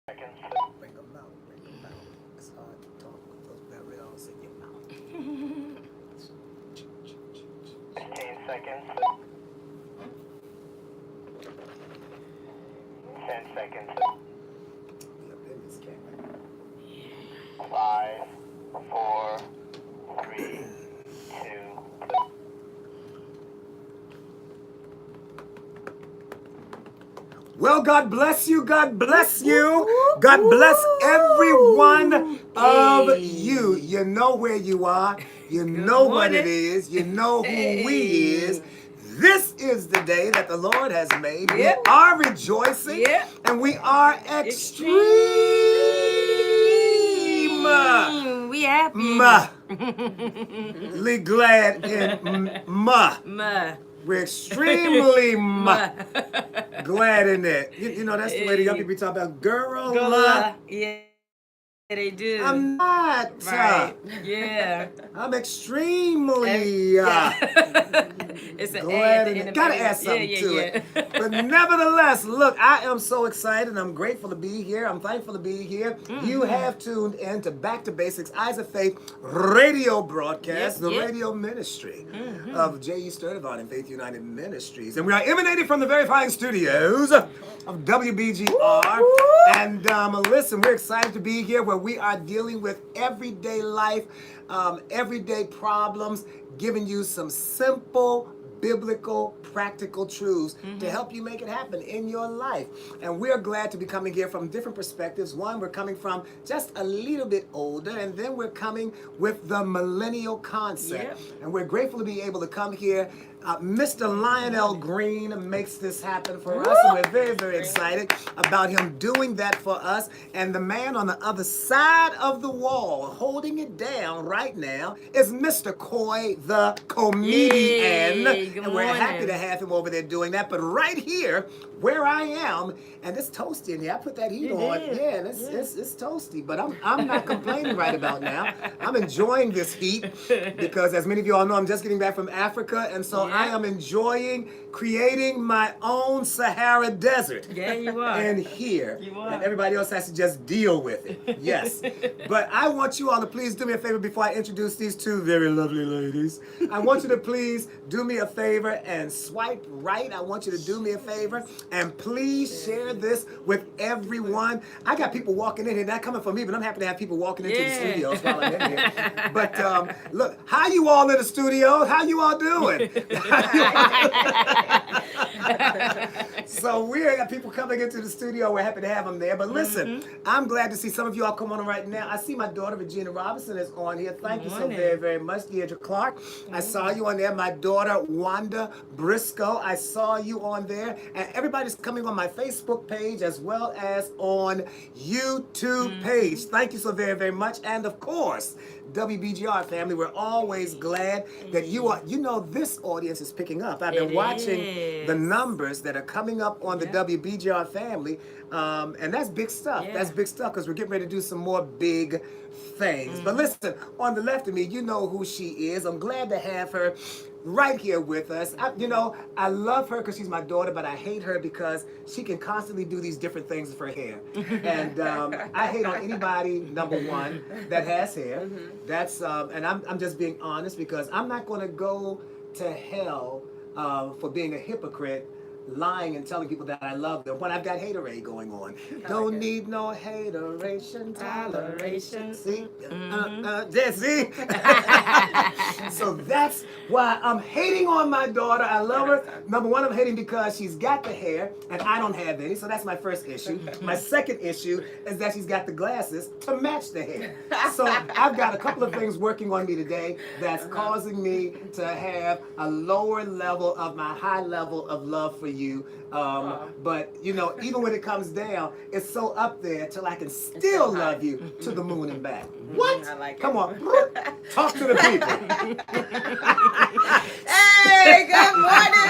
Bring them out, bring them out. It's hard to talk with those barrels in your mouth. 15 seconds. 10 seconds. We up in this camera. 5, 4, 3, 2. Well, God bless you. God bless you. God bless every one of you. You know where you are. You know what it is. You know who we is. This is the day that the Lord has made. We are rejoicing and we are extreme. We happy. Glad in We're extremely glad in it. You know, that's the way the young people talk about girl. Yeah, they do. I'm not. Right. Yeah. I'm extremely It's an glad ad in in it. the Gotta middle. add something to it. But nevertheless, look, I am so excited. I'm grateful to be here. I'm thankful to be here. You have tuned in to Back to Basics, Eyes of Faith radio broadcast, the radio ministry of J.E. Sturdivant and Faith United Ministries. And we are emanated from the very fine studios of WBGR. And listen, we're excited to be here where we are dealing with everyday life, everyday problems, giving you some simple biblical, practical truths to help you make it happen in your life. And we're glad to be coming here from different perspectives. One, we're coming from just a little bit older, and then we're coming with the millennial concept. And we're grateful to be able to come here. Mr. Lionel Green makes this happen for us, and we're very, very excited about him doing that for us. And the man on the other side of the wall, holding it down right now, is Mr. Coy, the comedian. And we're happy to have him over there doing that. But right here, where I am, and it's toasty in here. I put that heat on. Yeah, it's toasty. But I'm not complaining right about now. I'm enjoying this heat because, as many of you all know, I'm just getting back from Africa, and so I am enjoying creating my own Sahara Desert. Yeah, you are. And here. You are. And everybody else has to just deal with it. Yes. But I want you all to please do me a favor before I introduce these two very lovely ladies. I want you to please do me a favor and swipe right. I want you to do me a favor and please share this with everyone. I got people walking in here, not coming from me, but I'm happy to have people walking into the studios while I'm in here. But look, how you all in the studio? How you all doing? So we got people coming into the studio. We're happy to have them there. But listen, I'm glad to see some of you all come on right now. I see my daughter Regina Robinson is on here. Thank you so very, very much, Deidre Clark. I saw you on there. My daughter Wanda Briscoe. I saw you on there. And everybody's coming on my Facebook page as well as on YouTube page. Thank you so very, very much. And of course, WBGR family, we're always glad that you are, you know, this audience is picking up. I've been watching the numbers that are coming up on the WBGR family, and that's big stuff. That's big stuff because we're getting ready to do some more big things. But listen, on the left of me, you know who she is. I'm glad to have her right here with us. I love her because she's my daughter, but I hate her because she can constantly do these different things with her hair. And I hate on anybody, number one, that has hair. That's and I'm just being honest because I'm not going to go to hell for being a hypocrite, lying and telling people that I love them when I've got haterade going on. Don't need no hateration, toleration. See? See? So that's why I'm hating on my daughter. I love her. Number one, I'm hating because she's got the hair and I don't have any. So that's my first issue. My second issue is that she's got the glasses to match the hair. So I've got a couple of things working on me today that's causing me to have a lower level of my high level of love for you. But you know, even when it comes down, it's so up there till I can still love you to the moon and back. What? I like it. Come on, talk to the people. Hey, good morning.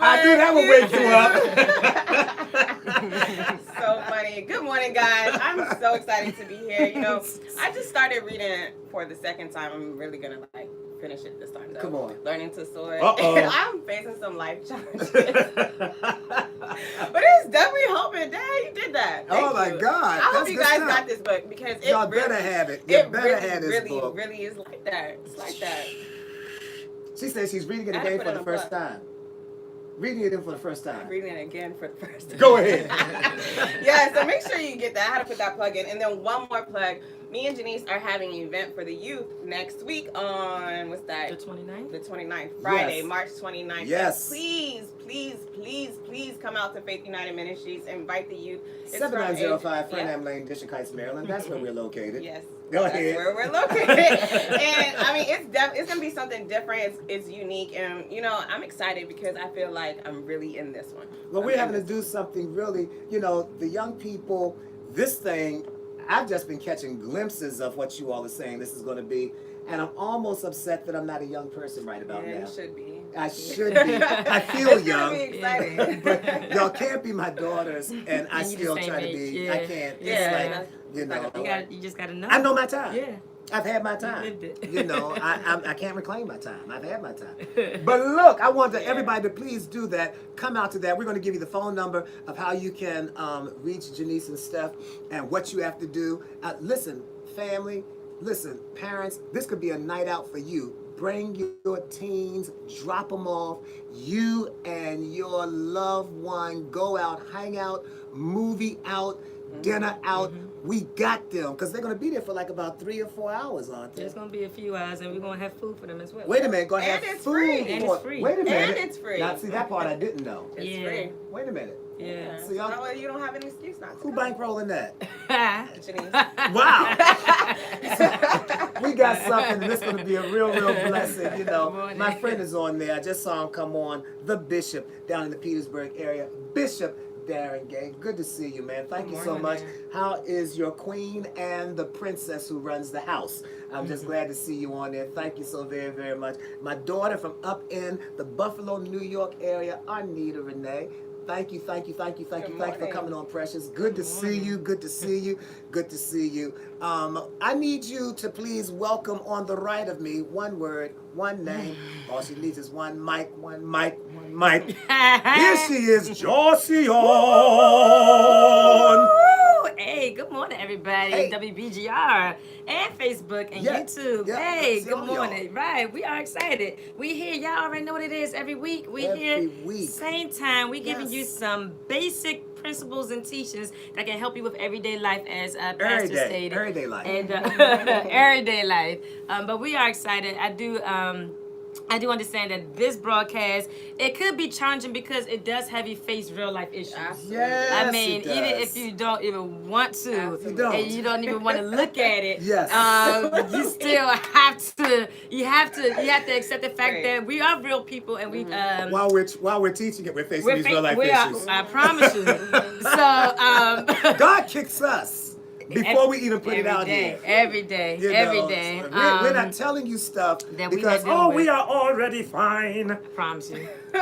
I knew that would wake you up. So funny. Good morning, guys. I'm so excited to be here. You know, I just started reading it for the second time. I'm really gonna finish it this time though. Come on. Learning to soar. Uh-oh. I'm facing some life challenges. But Oh my God! I hope That's you good guys stuff. got this book because it Y'all really, better have it. You it better really, have this really, book. really is like that. It's like that. She says she's reading it I had to again put for it the on first book. time. Reading it in for the first time. I'm reading it again for the first time. Go ahead. Yeah, so make sure you get that. I had to put that plug in. And then one more plug. Me and Janice are having an event for the youth next week on, what's that? The 29th? The 29th, Friday, Yes. March 29th. Yes. Please, please, please, please come out to Faith United Ministries. Invite the youth. It's from 7905 age- Fernham Lane, District Heights, Maryland. That's where we're located. Yes. Go That's ahead. where we're located. And I mean, it's gonna be something different. It's unique, and you know, I'm excited because I feel like I'm really in this one. Well, I'm we're in having to this do something really, the young people, this thing, I've just been catching glimpses of what you all are saying this is going to be. And I'm almost upset that I'm not a young person right about Yeah, now. you should be. I should be. I feel It's young. gonna be exciting. But y'all can't be my daughters, and I And you the still same try to age, be. yeah. I can't. Yeah. It's like, That's- You just gotta know. I know my time. Yeah. I've had my You time. lived it. I can't reclaim my time. I've had my time. But look, I want everybody to please do that. Come out to that. We're going to give you the phone number of how you can reach Janice and Steph and what you have to do. Listen, family. Listen, parents. This could be a night out for you. Bring your teens, drop them off. You and your loved one go out, hang out, movie out, dinner out. We got them because they're going to be there for like about 3 or 4 hours, aren't they? It's gonna be a few hours, and we're gonna have food for them as well. Wait a minute, go ahead. And it's food. free. And for- it's free. Wait a minute. And it's free. Now, see, that part I didn't know. It's Yeah. free. Wait a minute. Yeah. So y'all- That way you don't have an excuse not to Who come. bankrolling that? Janice. Wow. We got something that's going to be a real blessing. Good morning. My friend is on there. I just saw him come on. The Bishop down in the Petersburg area. Bishop Darren Gay. Good to see you, man. Thank Good you so morning, much. man. How is your queen and the princess who runs the house? I'm just glad to see you on there. Thank you so very, very much. My daughter from up in the Buffalo, New York area, Arnita Renee. Thank you for morning. coming on, Precious. Good to see you. Good to see you. Good to see you. I need you to please welcome on the right of me, one word, one name. All she needs is one mic, one mic, one mic. Here she is, Josie on. Hey, good morning, everybody. Hey. WBGR and Facebook and Yeah, YouTube. yeah, Hey, see good all y'all. morning. Right, we are excited. We here. Y'all already know what it is every week. We Every here. week. Same time. We giving you Yes. some basic principles and teachings that can help you with everyday life, as Pastor Everyday, stated. everyday life. And everyday life. But we are excited. I do understand that this broadcast, it could be challenging because it does have you face real life issues. Yes, I mean, it even does. if you don't even want to, You don't. and you don't even want to look at it, Yes. you still have to. You have to accept the fact Right. that we are real people, and we While we're teaching it, we're facing we're these real life we are, issues. I promise you. So God kicks us before we even put it out here. Every day, You every know, day. We're not telling you stuff that we because not dealing we with. are already fine. promise you. We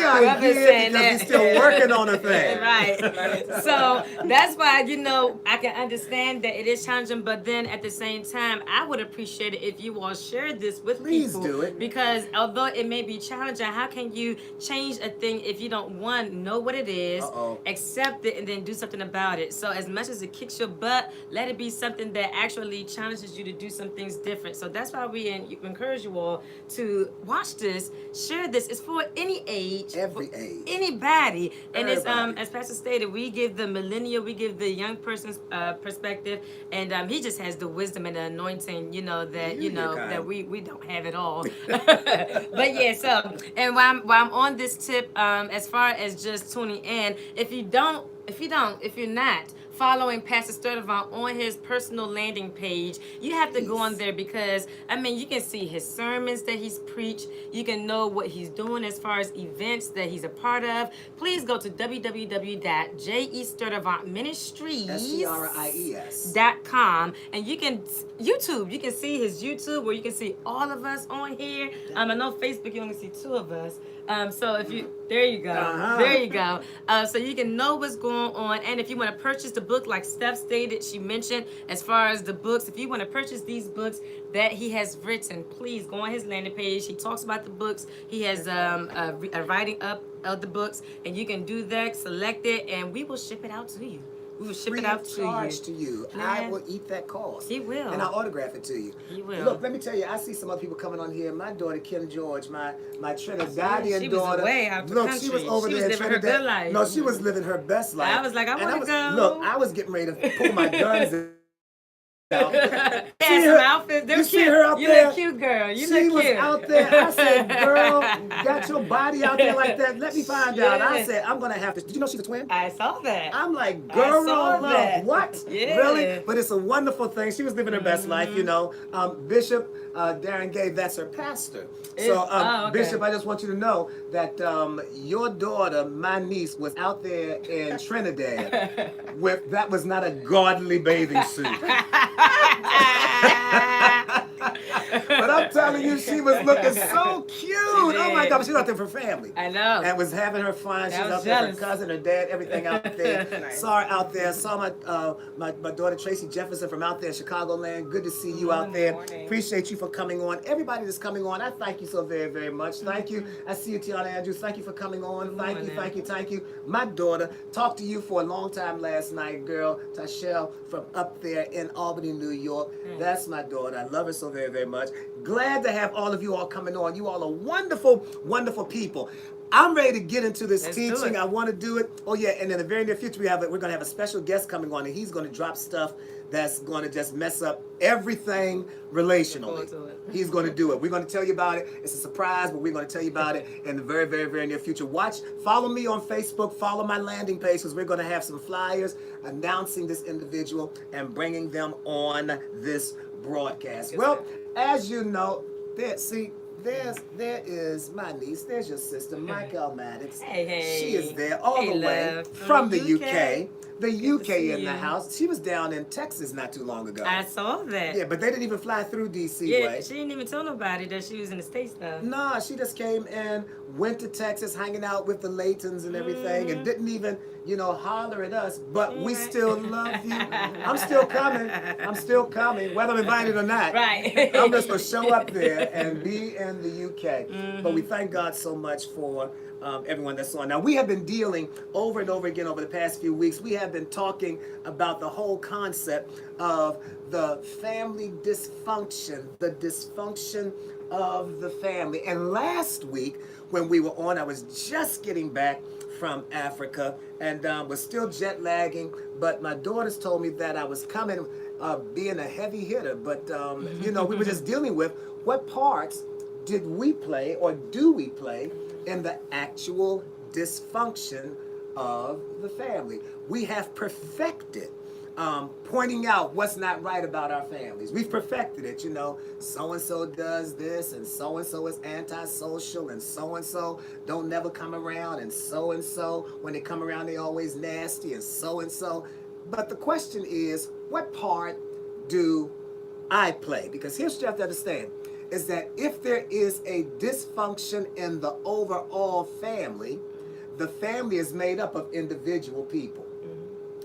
are Whoever here said because we're that. still working on a thing. Right. So that's why, I can understand that it is challenging, but then at the same time, I would appreciate it if you all shared this with Please people. do it. Because although it may be challenging, how can you change a thing if you don't, one, know what it is, accept it, and then do something about it? So as much as it kicks your butt, let it be something that actually challenges you to do some things different. So that's why we encourage you all to watch this, share this. It's for any age. Every age. Anybody. And it's Everybody. as Pastor stated, we give the millennial, we give the young person's perspective, and he just has the wisdom and the anointing, that that we don't have at all. But yeah, so and while I'm on this tip, as far as just tuning in, if you're not following Pastor Sturdivant on his personal landing page, you have to go on there because, you can see his sermons that he's preached. You can know what he's doing as far as events that he's a part of. Please go to www.jesturdivantministries.com and you can see his YouTube where you can see all of us on here. I know Facebook you only see 2 of us. So if you, there you go, there you go. So you can know what's going on, and if you want to purchase the book, like Steph stated, she mentioned as far as the books. If you want to purchase these books that he has written, please go on his landing page. He talks about the books. He has a writing up of the books, and you can do that. Select it, and we will ship it out to you. We will ship it out to you. I will eat that cost. He will. And I'll autograph it to you. He will. Look, let me tell you, I see some other people coming on here. My daughter, Kim George, my Trinidadian she was daughter. way out the look, country. she was over She there was in living her Trinidad. good life. No, she was living her best life. I was like, I want to go. Look, I was getting ready to pull my guns out. Yeah, some outfits. They're You cute. see her out You there? look cute, girl. You She look was cute. out there. I said, girl, got your body out there like that. Let me find out. I said, I'm going to have to. Did you know she's a twin? I saw that. I'm like, I girl, saw that. what? Yeah. Really? But it's a wonderful thing. She was living her best life, you know. Bishop Darren Gay, that's her pastor. So, okay. Bishop, I just want you to know that your daughter, my niece, was out there in Trinidad with, that was not a godly bathing suit. But I'm telling you, she was looking so cute. Oh my God, she was out there for family. I know. And was having her fun. She was out there with her cousin, her dad, everything out there. Nice. Saw her out there. Saw my daughter Tracy Jefferson from out there in Chicagoland. Good to see you out there. morning. Appreciate you for coming on. Everybody that's coming on, I thank you so very, very much. Thank you. I see you, Tiana Andrews. Thank you for coming on. Thank you, thank you, thank you. My daughter talked to you for a long time last night, girl. Tashelle from up there in Albany, New York. That's my daughter. I love her so very, very much. Glad to have all of you all coming on. You all are wonderful, wonderful people. I'm ready to get into this Let's do teaching. it. I want to do it. Oh yeah, and in the very near future we're going to have a special guest coming on, and he's going to drop stuff that's going to just mess up everything relationally. Look forward to it. He's going to do it. We're going to tell you about it. It's a surprise, but we're going to tell you about it in the very, very, very near future. Follow me on Facebook. Follow my landing page, because we're going to have some flyers announcing this individual and bringing them on this broadcast. Well, as you know, there is my niece. There's your sister, Michael Maddox. Hey. She is there all the way love. from the UK. The Good UK to see in the you. house. She was down in Texas not too long ago. I saw that. Yeah, but they didn't even fly through DC Yeah, way. she didn't even tell nobody that she was in the States though. Nah, she just came and went to Texas, hanging out with the Laytons and everything, and didn't even, holler at us. But we Right. still love you. I'm still coming. I'm still coming, whether I'm invited or not. Right. I'm just gonna show up there and be in the UK. But we thank God so much for everyone that's on. Now, we have been dealing over and over again over the past few weeks. We have been talking about the whole concept of the family dysfunction, the dysfunction of the family. And last week, when we were on, I was just getting back from Africa and was still jet lagging, but my daughters told me that I was coming, being a heavy hitter. But, we were just dealing with what parts did we play or do we play in the actual dysfunction of the family. We have perfected pointing out what's not right about our families. We've perfected it, so-and-so does this, and so-and-so is antisocial, and so-and-so don't never come around, and so-and-so, when they come around, they always nasty, and so-and-so. But the question is, what part do I play? Because here's what you have to understand, is that if there is a dysfunction in the overall family, the family is made up of individual people.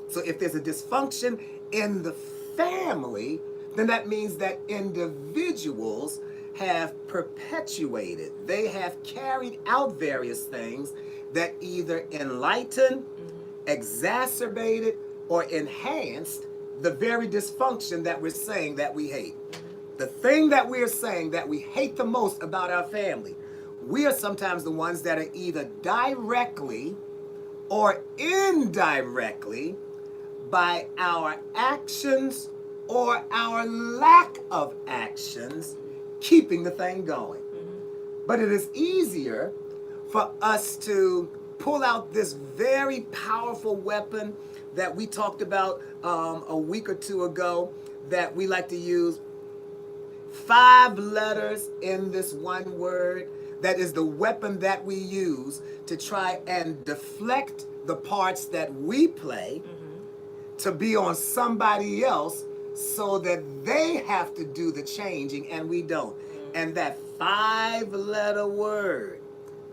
So if there's a dysfunction in the family, then that means that individuals have perpetuated, they have carried out various things that either enlighten, exacerbated, or enhanced the very dysfunction that we're saying that we hate. The thing that we're saying that we hate the most about our family, we are sometimes the ones that are either directly or indirectly, by our actions or our lack of actions, keeping the thing going. But it is easier for us to pull out this very powerful weapon that we talked about a week or two ago, that we like to use 5 letters in this one word. That is the weapon that we use to try and deflect the parts that we play to be on somebody else, so that they have to do the changing and we don't. And that 5-letter word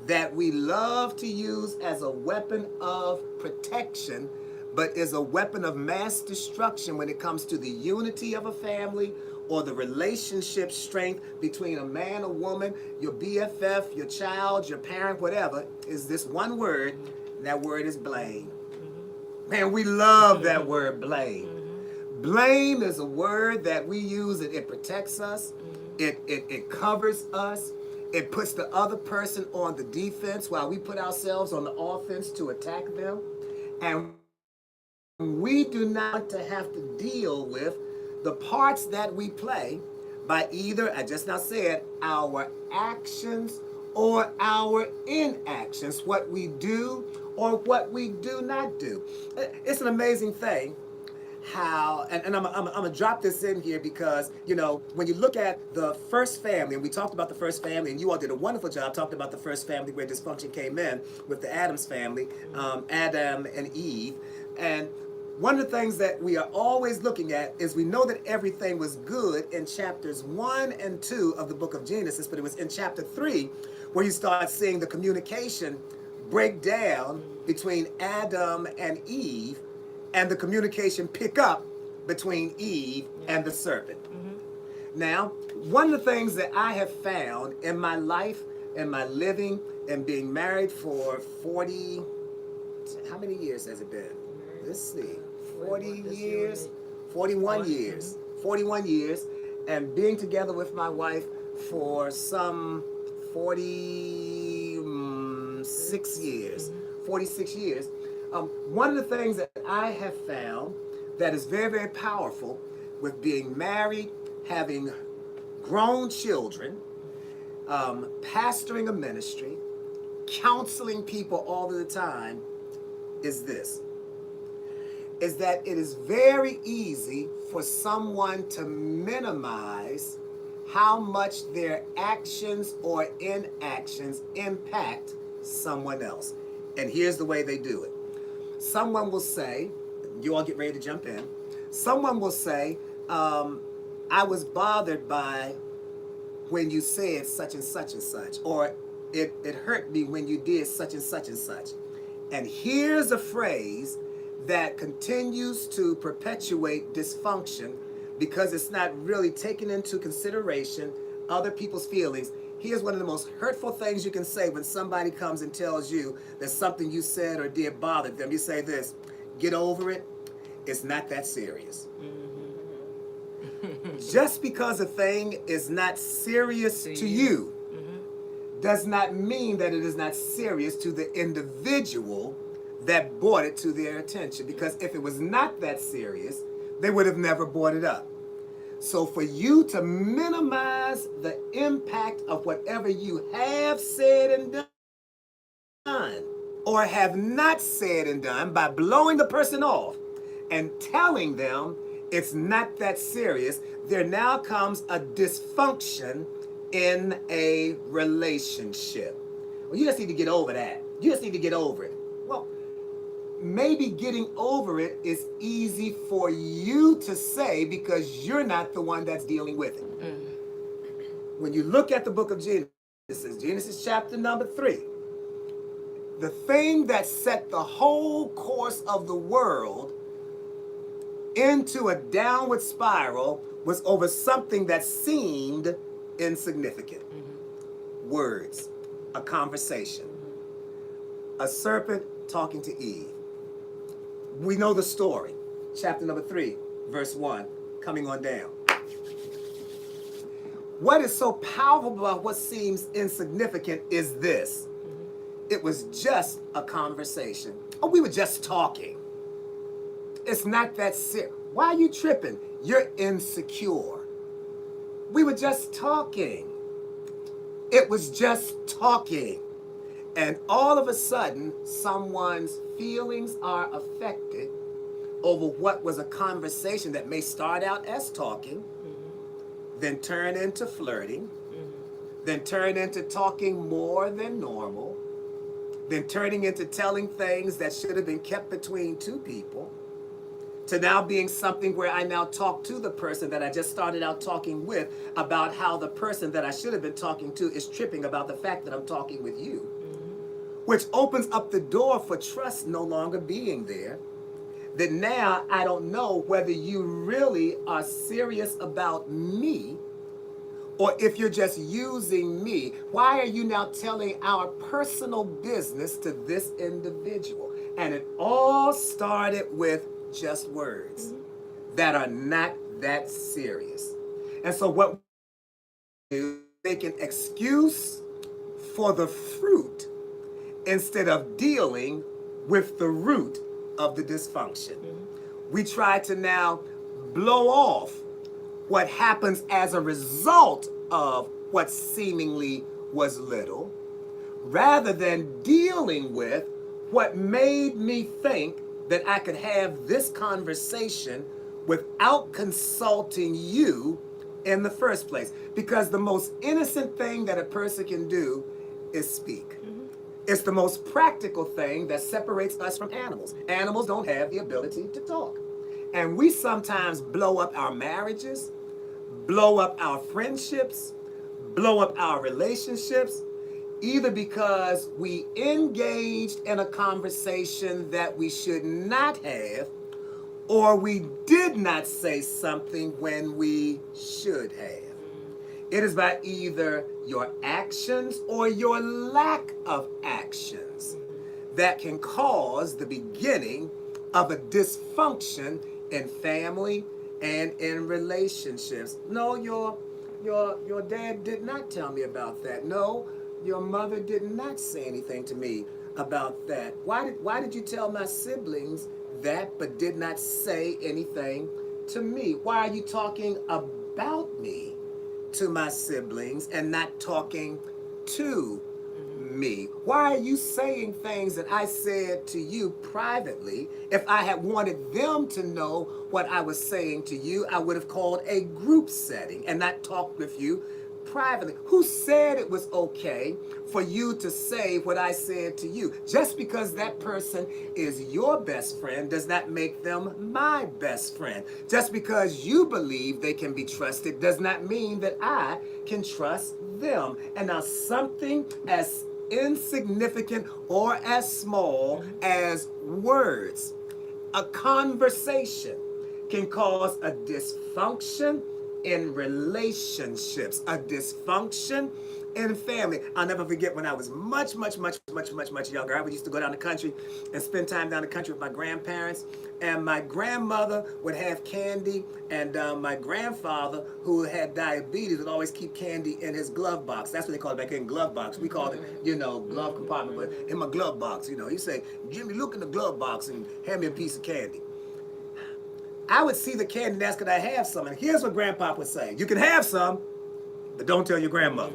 that we love to use as a weapon of protection, but is a weapon of mass destruction when it comes to the unity of a family or the relationship strength between a man, a woman, your BFF, your child, your parent, whatever, is this one word. That word is blame. Man, we love that word, blame. Blame is a word that we use. It protects us. It covers us. It puts the other person on the defense while we put ourselves on the offense to attack them. And we do not to have to deal with the parts that we play by either, I just now said, our actions or our inactions, what we do or what we do not do. It's an amazing thing how, and I'm going to drop this in here because, you know, when you look at the first family, and we talked about the first family, and you all did a wonderful job talking about the first family where dysfunction came in with the Adams family, Adam and Eve. And one of the things that we are always looking at is we know that everything was good in chapters 1 and 2 of the book of Genesis, but it was in chapter 3 where you start seeing the communication break down between Adam and Eve, and the communication pick up between Eve and the serpent. Now, one of the things that I have found in my life, in my living, and being married for 40, how many years has it been? Let's see, 40 years, 41 years, 41 years, and being together with my wife for some 46 years, 46 years. One of the things that I have found that is very, very powerful with being married, having grown children, pastoring a ministry, counseling people all of the time, is this. Is that it is very easy for someone to minimize how much their actions or inactions impact someone else. And here's the way they do it. Someone will say, you all get ready to jump in. Someone will say, I was bothered by when you said such and such and such, or it hurt me when you did such and such and such. And here's a phrase that continues to perpetuate dysfunction because it's not really taking into consideration other people's feelings. Here's one of the most hurtful things you can say when somebody comes and tells you that something you said or did bothered them. You say this, get over it. It's not that serious. Just because a thing is not serious to you does not mean that it is not serious to the individual that brought it to their attention. Because if it was not that serious, they would have never brought it up. So for you to minimize the impact of whatever you have said and done, or have not said and done by blowing the person off and telling them it's not that serious, there now comes a dysfunction in a relationship. Well, you just need to get over that. You just need to get over it. Well, maybe getting over it is easy for you to say because you're not the one that's dealing with it. When you look at the book of Genesis chapter number 3, the thing that set the whole course of the world into a downward spiral was over something that seemed insignificant. Words, a conversation, a serpent talking to Eve. We know the story. Chapter number 3, verse 1, coming on down. What is so powerful about what seems insignificant is this. It was just a conversation. Oh, we were just talking. It's not that serious. Why are you tripping? You're insecure. We were just talking. It was just talking. And all of a sudden, someone's feelings are affected over what was a conversation that may start out as talking, then turn into flirting, then turn into talking more than normal, then turning into telling things that should have been kept between two people, to now being something where I now talk to the person that I just started out talking with about how the person that I should have been talking to is tripping about the fact that I'm talking with you. which opens up the door for trust no longer being there. That now I don't know whether you really are serious about me or if you're just using me. Why are you now telling our personal business to this individual? And it all started with just words that are not that serious. And so what we do, make an excuse for the fruit instead of dealing with the root of the dysfunction. We try to now blow off what happens as a result of what seemingly was little, rather than dealing with what made me think that I could have this conversation without consulting you in the first place. Because the most innocent thing that a person can do is speak. It's the most practical thing that separates us from animals. Animals don't have the ability to talk. And we sometimes blow up our marriages, blow up our friendships, blow up our relationships, either because we engaged in a conversation that we should not have, or we did not say something when we should have. It is by either your actions or your lack of actions that can cause the beginning of a dysfunction in family and in relationships. No, your dad did not tell me about that. No, your mother did not say anything to me about that. Why did you tell my siblings that but did not say anything to me? Why are you talking about me to my siblings and not talking to me? Why are you saying things that I said to you privately? If I had wanted them to know what I was saying to you, I would have called a group setting and not talked with you privately. Who said it was okay for you to say what I said to you? Just because that person is your best friend does not make them my best friend. Just because you believe they can be trusted does not mean that I can trust them. And now something as insignificant or as small as words, a conversation, can cause a dysfunction in relationships, a dysfunction in family. I'll never forget when I was much younger. I used to go down the country and spend time down the country with my grandparents, and my grandmother would have candy, and my grandfather, who had diabetes, would always keep candy in his glove box. That's what they called it back then, glove box. We called it, glove compartment, but in my glove box, he'd say, "Jimmy, look in the glove box and hand me a piece of candy." I would see the candy and ask, could I have some? And here's what Grandpa would say: you can have some, but don't tell your grandmother.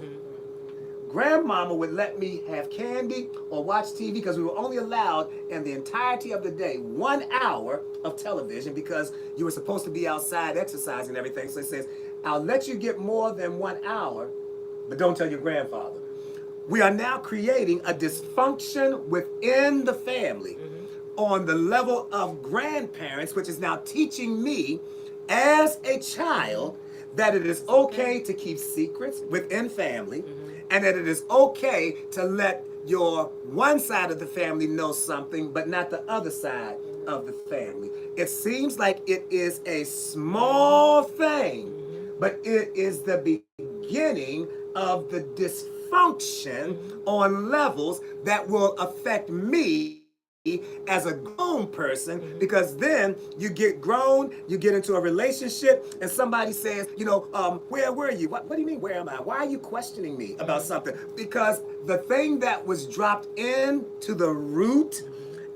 Grandmama would let me have candy or watch TV because we were only allowed in the entirety of the day 1 hour of television because you were supposed to be outside exercising and everything. So it says, I'll let you get more than 1 hour, but don't tell your grandfather. We are now creating a dysfunction within the family on the level of grandparents, which is now teaching me as a child that it is okay to keep secrets within family, and that it is okay to let your one side of the family know something, but not the other side of the family. It seems like it is a small thing, but it is the beginning of the dysfunction on levels that will affect me as a grown person, because then you get grown, you get into a relationship, and somebody says, where were you? What do you mean, where am I? Why are you questioning me about something? Because the thing that was dropped into the root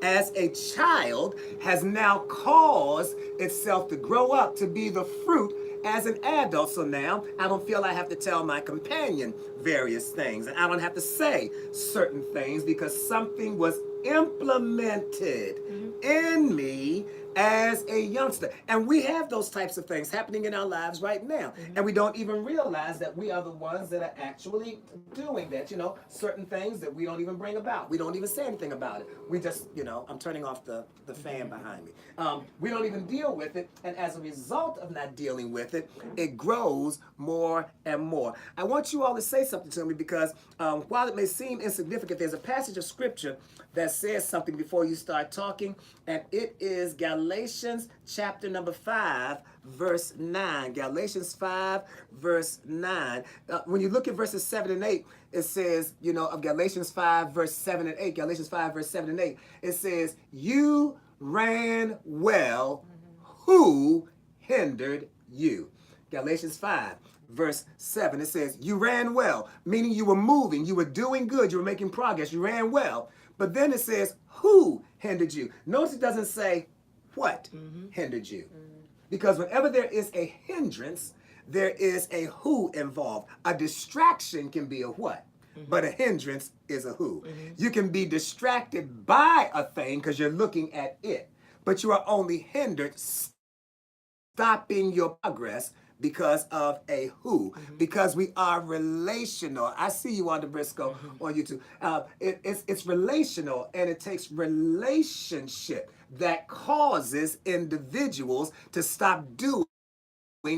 as a child has now caused itself to grow up to be the fruit as an adult. So now I don't feel I have to tell my companion various things, and I don't have to say certain things because something was implemented in me as a youngster. And we have those types of things happening in our lives right now. And we don't even realize that we are the ones that are actually doing that. You know, certain things that we don't even bring about. We don't even say anything about it. We just, you know, I'm turning off the fan behind me. We don't even deal with it. And as a result of not dealing with it, it grows more and more. I want you all to say something to me because while it may seem insignificant, there's a passage of scripture that says something before you start talking, and it is Galatians chapter number 5, verse 9. Galatians 5, verse 9. When you look at verses 7 and 8, it says, you know, of Galatians 5, verse 7 and 8, Galatians 5, verse 7 and 8, it says, you ran well, who hindered you? Galatians 5, verse 7, it says, you ran well, meaning you were moving, you were doing good, you were making progress, you ran well. But then it says, who hindered you? Notice it doesn't say what hindered you. Because whenever there is a hindrance, there is a who involved. A distraction can be a what, but a hindrance is a who. You can be distracted by a thing because you're looking at it, but you are only hindered, stopping your progress because of a who, because we are relational. I see you on the Briscoe on YouTube. It's relational, and it takes relationship that causes individuals to stop doing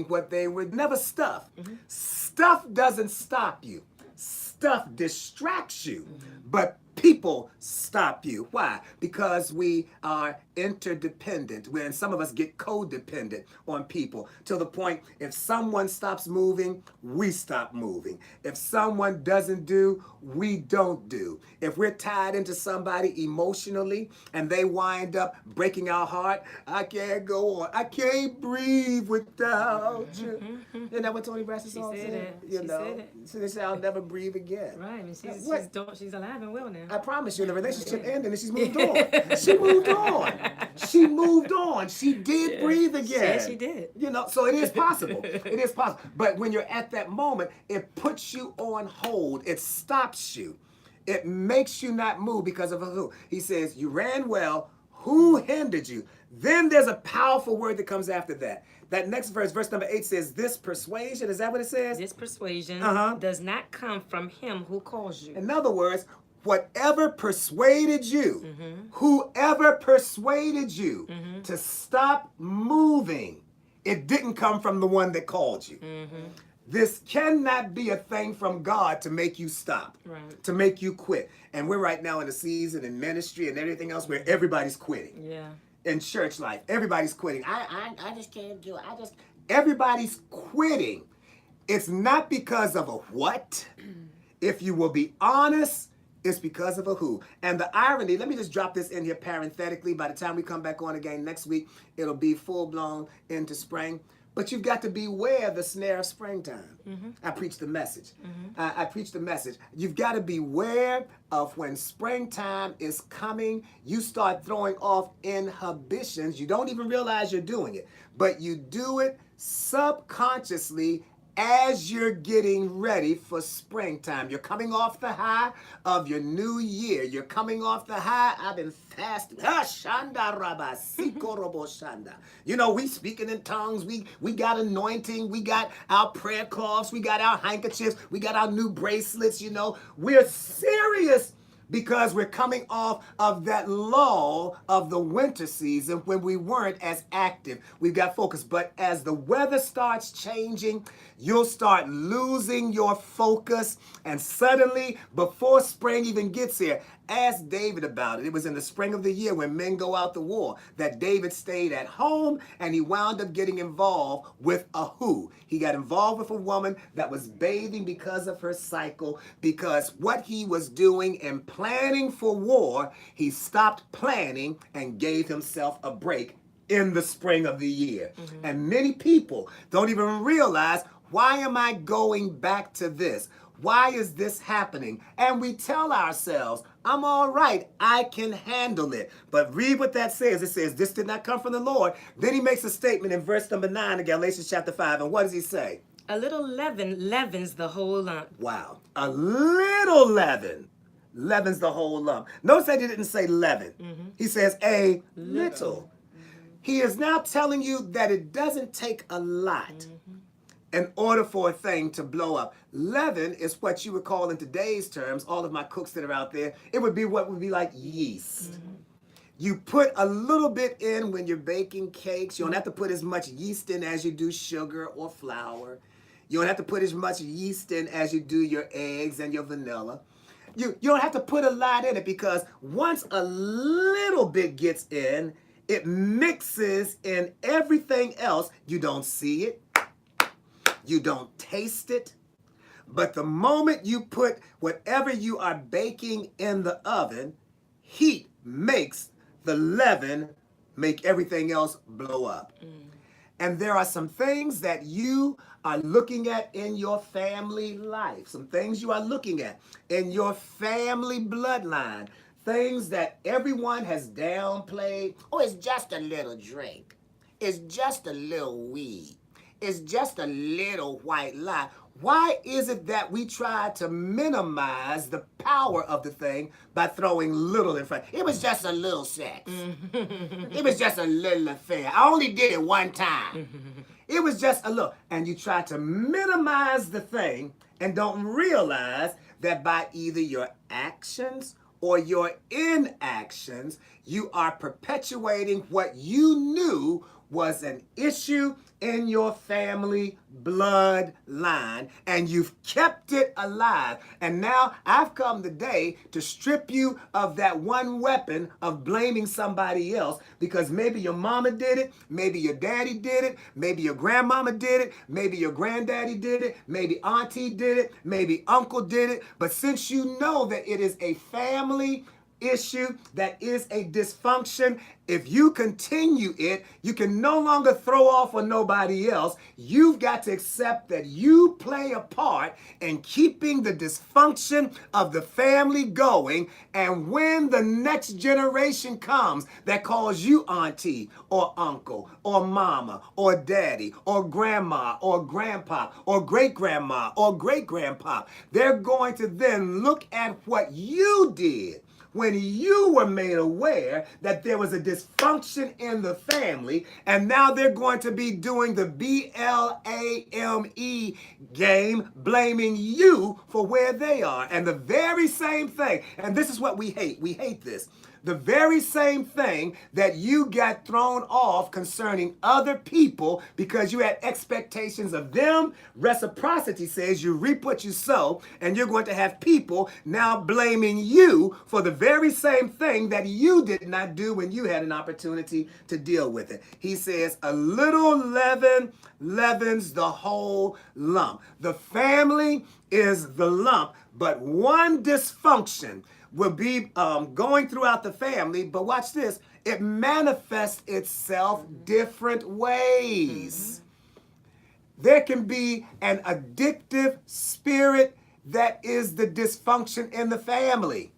what they would never stuff. Stuff doesn't stop you. Stuff distracts you, but people stop you. Why? Because we are interdependent. When some of us get codependent on people to the point if someone stops moving, we stop moving. If someone doesn't do, we don't do. If we're tied into somebody emotionally and they wind up breaking our heart, I can't go on. I can't breathe without you. Isn't that what Tony Braxton song said? You know, she said, I'll never breathe again. Right, and she's alive and well now. I promise you, the relationship ended and she's moved on. She moved on. She moved on. She did breathe again. Yes, she did. You know, so it is possible. It is possible. But when you're at that moment, it puts you on hold. It stops you. It makes you not move because of a who. He says, you ran well. Who hindered you? Then there's a powerful word that comes after that. That next verse, verse number 8 says, this persuasion, is that what it says? This persuasion does not come from him who calls you. In other words, whatever persuaded you, whoever persuaded you to stop moving, it didn't come from the one that called you. This cannot be a thing from God to make you stop, to make you quit. And we're right now in a season in ministry and everything else where everybody's quitting. Yeah. In church life, everybody's quitting. I just can't do it. Everybody's quitting. It's not because of a what. If you will be honest, it's because of a who. And the irony, let me just drop this in here parenthetically. By the time we come back on again next week, it'll be full-blown into spring. But you've got to beware the snare of springtime. I preach the message. I preach the message. You've got to beware of when springtime is coming. You start throwing off inhibitions. You don't even realize you're doing it. But you do it subconsciously as you're getting ready for springtime. You're coming off the high of your new year. You're coming off the high. I've been fasting. You know, we speaking in tongues. We got anointing. We got our prayer cloths. We got our handkerchiefs. We got our new bracelets. You know, we're serious because we're coming off of that lull of the winter season when we weren't as active. We've got focus. But as the weather starts changing, you'll start losing your focus. And suddenly, before spring even gets here, ask David about it. It was in the spring of the year when men go out to war that David stayed at home and he wound up getting involved with a who. He got involved with a woman that was bathing because of her cycle, because what he was doing and planning for war, he stopped planning and gave himself a break in the spring of the year. And many people don't even realize, why am I going back to this? Why is this happening? And we tell ourselves, I'm all right. I can handle it. But read what that says. It says, this did not come from the Lord. Then he makes a statement in verse number 9 of Galatians chapter 5. And what does he say? A little leaven leavens the whole lump. Wow. A little leaven leavens the whole lump. Notice that he didn't say leaven. He says a little. He is now telling you that it doesn't take a lot in order for a thing to blow up. Leaven is what you would call in today's terms, all of my cooks that are out there, it would be what would be like yeast. You put a little bit in when you're baking cakes. You don't have to put as much yeast in as you do sugar or flour. You don't have to put as much yeast in as you do your eggs and your vanilla. You don't have to put a lot in it, because once a little bit gets in, it mixes in everything else. You don't see it. You don't taste it. But the moment you put whatever you are baking in the oven, heat makes the leaven make everything else blow up. And there are some things that you are looking at in your family life, some things you are looking at in your family bloodline, things that everyone has downplayed. Oh, it's just a little drink. It's just a little weed. It's just a little white lie. Why is it that we try to minimize the power of the thing by throwing little in front? It was just a little sex. It was just a little affair. I only did it one time. It was just a little. And you try to minimize the thing and don't realize that by either your actions or your inactions, you are perpetuating what you knew was an issue in your family bloodline, and you've kept it alive. And now I've come today to strip you of that one weapon of blaming somebody else, because maybe your mama did it, maybe your daddy did it, maybe your grandmama did it, maybe your granddaddy did it, maybe auntie did it, maybe uncle did it. But since you know that it is a family issue, that is a dysfunction, if you continue it, you can no longer throw off on nobody else. You've got to accept that you play a part in keeping the dysfunction of the family going. And when the next generation comes that calls you auntie or uncle or mama or daddy or grandma or grandpa or great-grandma or great-grandpa, they're going to then look at what you did when you were made aware that there was a dysfunction in the family, and now they're going to be doing the BLAME game, blaming you for where they are. And the very same thing, and this is what we hate this. The very same thing that you got thrown off concerning other people because you had expectations of them. Reciprocity says you reap what you sow, and you're going to have people now blaming you for the very same thing that you did not do when you had an opportunity to deal with it. He says a little leaven leavens the whole lump. The family is the lump, but one dysfunction will be going throughout the family, but watch this, it manifests itself different ways. There can be an addictive spirit that is the dysfunction in the family,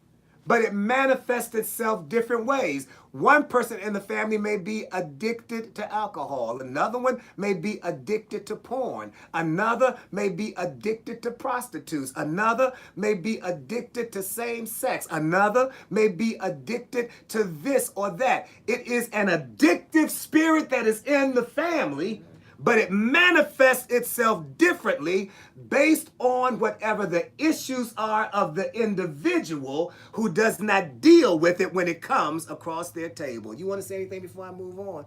but it manifests itself different ways. One person in the family may be addicted to alcohol. Another one may be addicted to porn. Another may be addicted to prostitutes. Another may be addicted to same sex. Another may be addicted to this or that. It is an addictive spirit that is in the family, but it manifests itself differently based on whatever the issues are of the individual who does not deal with it when it comes across their table. You want to say anything before I move on?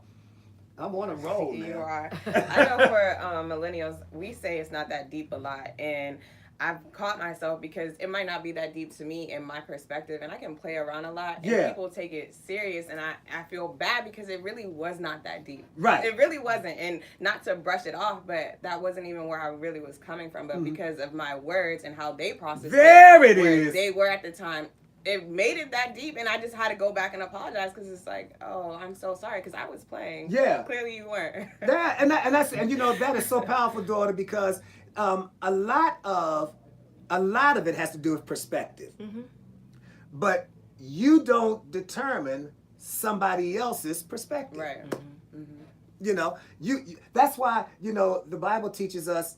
I'm on a roll now. You are. I know for millennials, we say it's not that deep a lot, and I've caught myself because it might not be that deep to me in my perspective, and I can play around a lot, and people take it serious, and I feel bad because it really was not that deep. Right. It really wasn't, and not to brush it off, but that wasn't even where I really was coming from, but because of my words and how they processed there it, it is. They were at the time, it made it that deep, and I just had to go back and apologize because it's like, oh, I'm so sorry because I was playing. Yeah. Clearly you weren't. And you know, that is so powerful, daughter, because a lot of it has to do with perspective. But you don't determine somebody else's perspective. Right. You know, you that's why, you know, the Bible teaches us,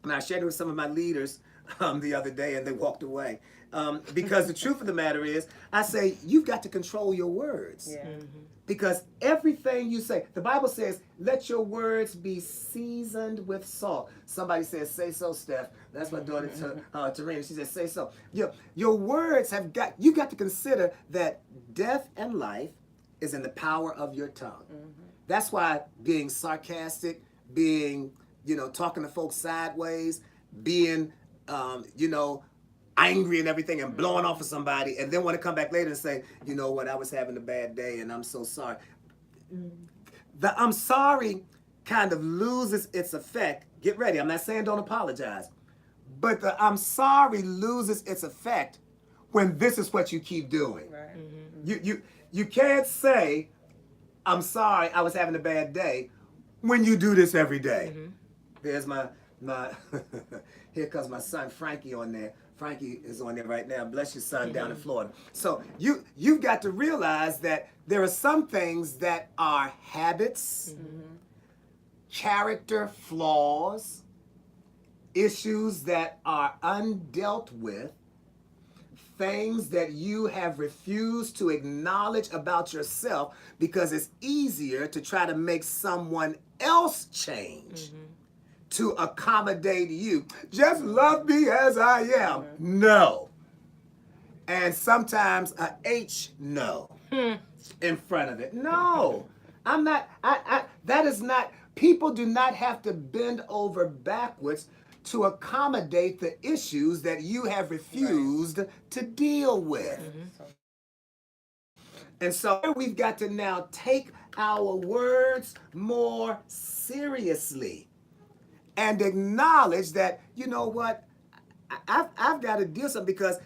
and I shared it with some of my leaders the other day and they walked away. Because the truth of the matter is, I say, you've got to control your words. Yeah. Because everything you say, the Bible says, let your words be seasoned with salt. Somebody says, say so, Steph. That's my daughter, Tarina. She says, say so. Your words you got to consider that death and life is in the power of your tongue. That's why being sarcastic, being, talking to folks sideways, being, angry and everything and blowing off of somebody, and then want to come back later and say, you know what, I was having a bad day and I'm so sorry. The I'm sorry kind of loses its effect. Get ready, I'm not saying don't apologize, but the I'm sorry loses its effect when this is what you keep doing. Right. You can't say, I'm sorry, I was having a bad day, when you do this every day. There's my here comes my son Frankie on there. Frankie is on there right now. Bless your son down in Florida. So you've got to realize that there are some things that are habits, character flaws, issues that are undealt with, things that you have refused to acknowledge about yourself because it's easier to try to make someone else change. To accommodate you. Just love me as I am. No. And sometimes a H no in front of it. No. I'm not, that is not, people do not have to bend over backwards to accommodate the issues that you have refused to deal with. And so we've got to now take our words more seriously. And acknowledge that, you know what, I've got to do something because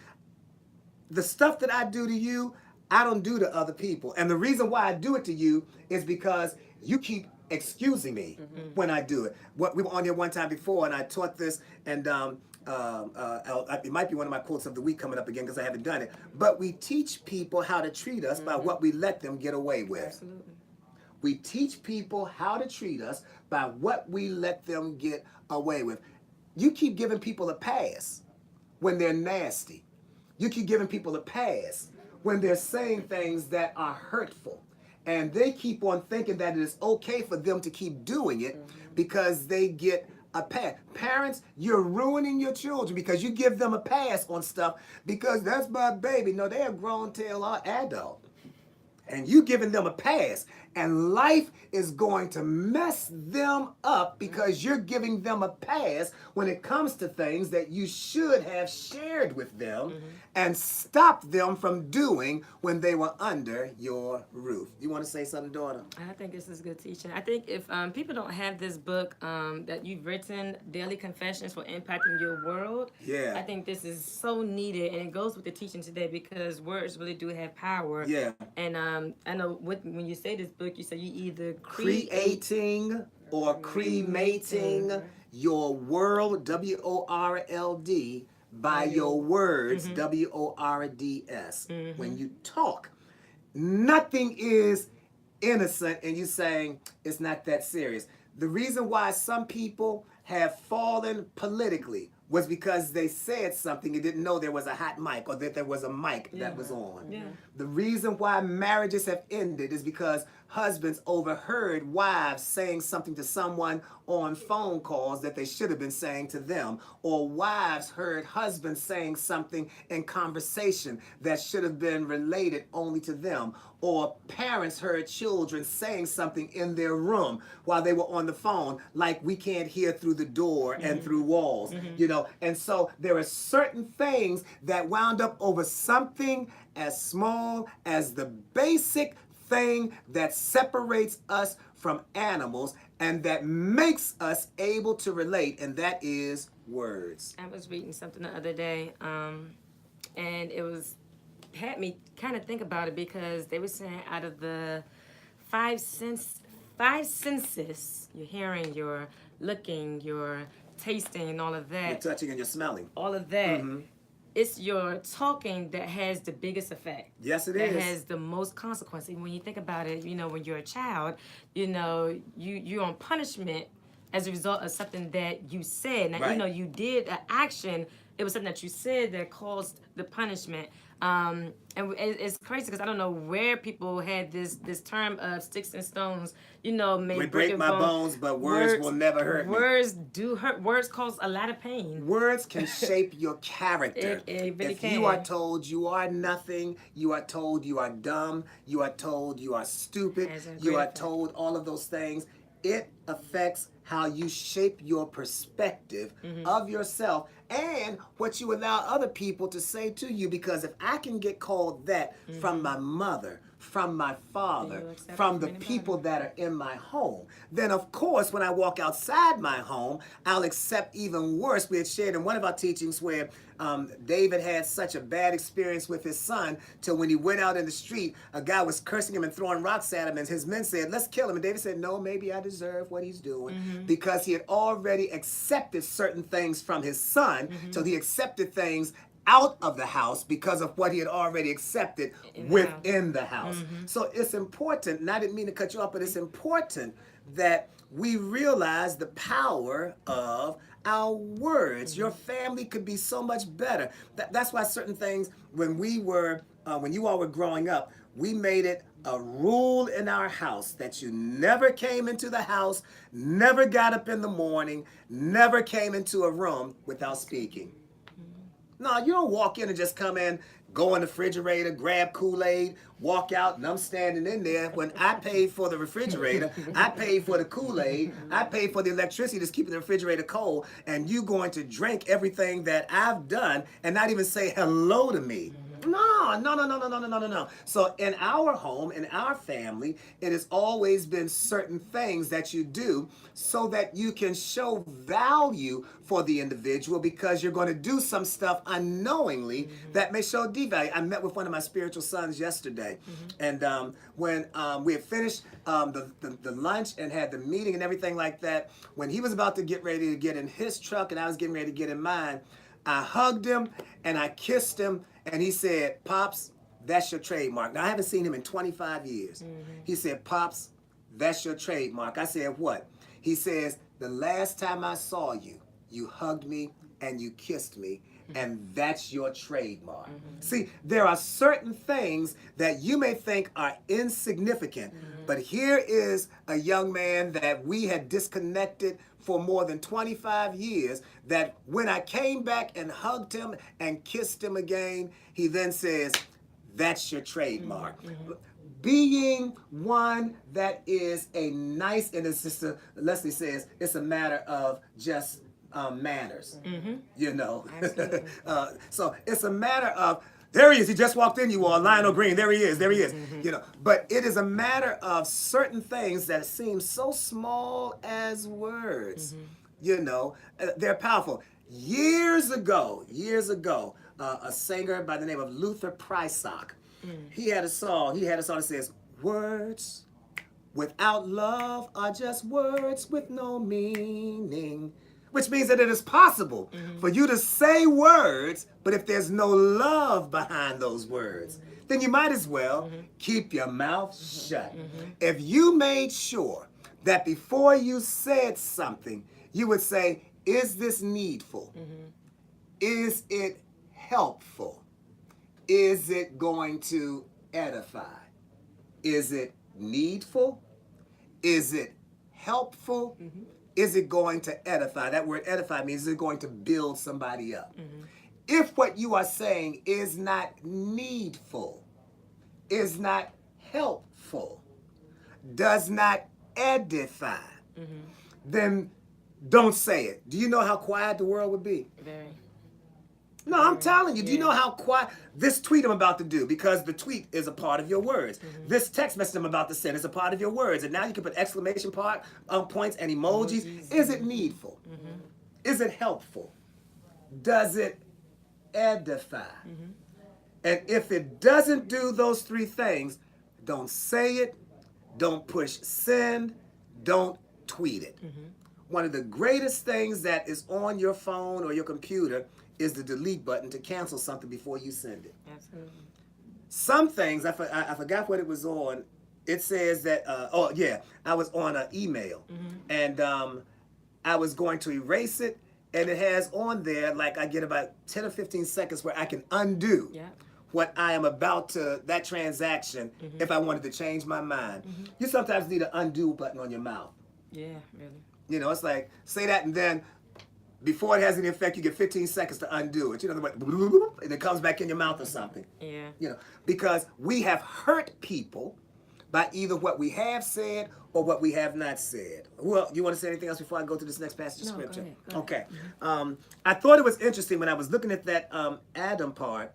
the stuff that I do to you, I don't do to other people. And the reason why I do it to you is because you keep excusing me when I do it. We were on here one time before and I taught this, and it might be one of my quotes of the week coming up again because I haven't done it. But we teach people how to treat us by what we let them get away with. Absolutely. We teach people how to treat us by what we let them get away with. You keep giving people a pass when they're nasty. You keep giving people a pass when they're saying things that are hurtful. And they keep on thinking that it is okay for them to keep doing it because they get a pass. Parents, you're ruining your children because you give them a pass on stuff because that's my baby. No, they're a grown-tail adult. And you giving them a pass. And life is going to mess them up because you're giving them a pass when it comes to things that you should have shared with them and stopped them from doing when they were under your roof. You want to say something, daughter? I think this is good teaching. I think if people don't have this book that you've written, Daily Confessions for Impacting Your World, I think this is so needed, and it goes with the teaching today because words really do have power. Yeah. And I know when you say this book, you say you either creating or cremating your world, W-O-R-L-D, by your words, W-O-R-D-S. When you talk, nothing is innocent, and you saying it's not that serious. The reason why some people have fallen politically was because they said something and didn't know there was a hot mic or that there was a mic that was on. Yeah. The reason why marriages have ended is because husbands overheard wives saying something to someone on phone calls that they should have been saying to them, or wives heard husbands saying something in conversation that should have been related only to them, or parents heard children saying something in their room while they were on the phone, like we can't hear through the door and through walls, you know. And so there are certain things that wound up over something as small as the basic thing that separates us from animals and that makes us able to relate, and that is words. I was reading something the other day, and it had me kind of think about it because they were saying out of the five senses, you're hearing, you're looking, you're tasting, and all of that. You're touching and you're smelling. All of that. It's your talking that has the biggest effect. Yes, it is. That has the most consequence. And when you think about it, you know, when you're a child, you know, you're on punishment as a result of something that you said. Now, you know, you did an action it was something that you said that caused the punishment. And it's crazy because I don't know where people had this term of sticks and stones, may break my bones, but words will never hurt me. Words do hurt. Words cause a lot of pain. Words can shape your character. It really can. You are told you are nothing, you are told you are dumb, you are told you are stupid, you are told all of those things, it affects how you shape your perspective of yourself and what you allow other people to say to you. Because if I can get called that from my mother, from my father, from the people that are in my home, then of course when I walk outside my home, I'll accept even worse. We had shared in one of our teachings where David had such a bad experience with his son till when he went out in the street, a guy was cursing him and throwing rocks at him, and his men said, let's kill him. And David said, no, maybe I deserve what he's doing, because he had already accepted certain things from his son, till he accepted things out of the house because of what he had already accepted within the house. So it's important, and I didn't mean to cut you off, but it's important that we realize the power of our words. Your family could be so much better. That's why certain things, when you all were growing up, we made it a rule in our house that you never came into the house, never got up in the morning, never came into a room without speaking. No, you don't walk in and just come in, go in the refrigerator, grab Kool-Aid, walk out, and I'm standing in there. When I paid for the refrigerator, I paid for the Kool-Aid, I paid for the electricity that's keeping the refrigerator cold, and you going to drink everything that I've done and not even say hello to me. No. So in our home, in our family, it has always been certain things that you do so that you can show value for the individual, because you're going to do some stuff unknowingly that may show devalue. I met with one of my spiritual sons yesterday, and when we had finished the lunch and had the meeting and everything like that, when he was about to get ready to get in his truck and I was getting ready to get in mine, I hugged him and I kissed him, and he said, Pops, that's your trademark. Now, I haven't seen him in 25 years. He said, Pops, that's your trademark. I said, what? He says, the last time I saw you, you hugged me and you kissed me, and that's your trademark. See, there are certain things that you may think are insignificant, but here is a young man that we had disconnected for more than 25 years, that when I came back and hugged him and kissed him again, he then says, that's your trademark. Being one that is a nice, and it's just Leslie says, it's a matter of just manners, so it's a matter of, there he is, he just walked in, you all, Lionel Green, there he is, but it is a matter of certain things that seem so small as words, they're powerful. Years ago, a singer by the name of Luther Prysock, he had a song that says, words without love are just words with no meaning. Which means that it is possible for you to say words, but if there's no love behind those words, then you might as well keep your mouth shut. If you made sure that before you said something, you would say, is this needful? Is it helpful? Is it going to edify? Is it needful? Is it helpful? Is it going to edify? That word edify means, is it going to build somebody up? If what you are saying is not needful, is not helpful, does not edify, then don't say it. Do you know how quiet the world would be? Very. No, I'm telling you. Do you know how quiet this tweet I'm about to do? Because the tweet is a part of your words. This text message I'm about to send is a part of your words. And now you can put exclamation points and emojis. Is it needful? Is it helpful? Does it edify? And if it doesn't do those three things, don't say it, don't push send, don't tweet it. One of the greatest things that is on your phone or your computer is the delete button to cancel something before you send it. Absolutely. Some things, I forgot what it was on. It says that, I was on an email, and I was going to erase it, and it has on there, like I get about 10 or 15 seconds where I can undo what I am about to, that transaction, if I wanted to change my mind. You sometimes need an undo button on your mouth. Yeah, really. You know, it's like, say that and then before it has any effect, you get 15 seconds to undo it. You know, and it comes back in your mouth or something. Yeah. You know, because we have hurt people by either what we have said or what we have not said. Well, you want to say anything else before I go to this next passage of scripture? Go ahead. Okay. I thought it was interesting when I was looking at that Adam part.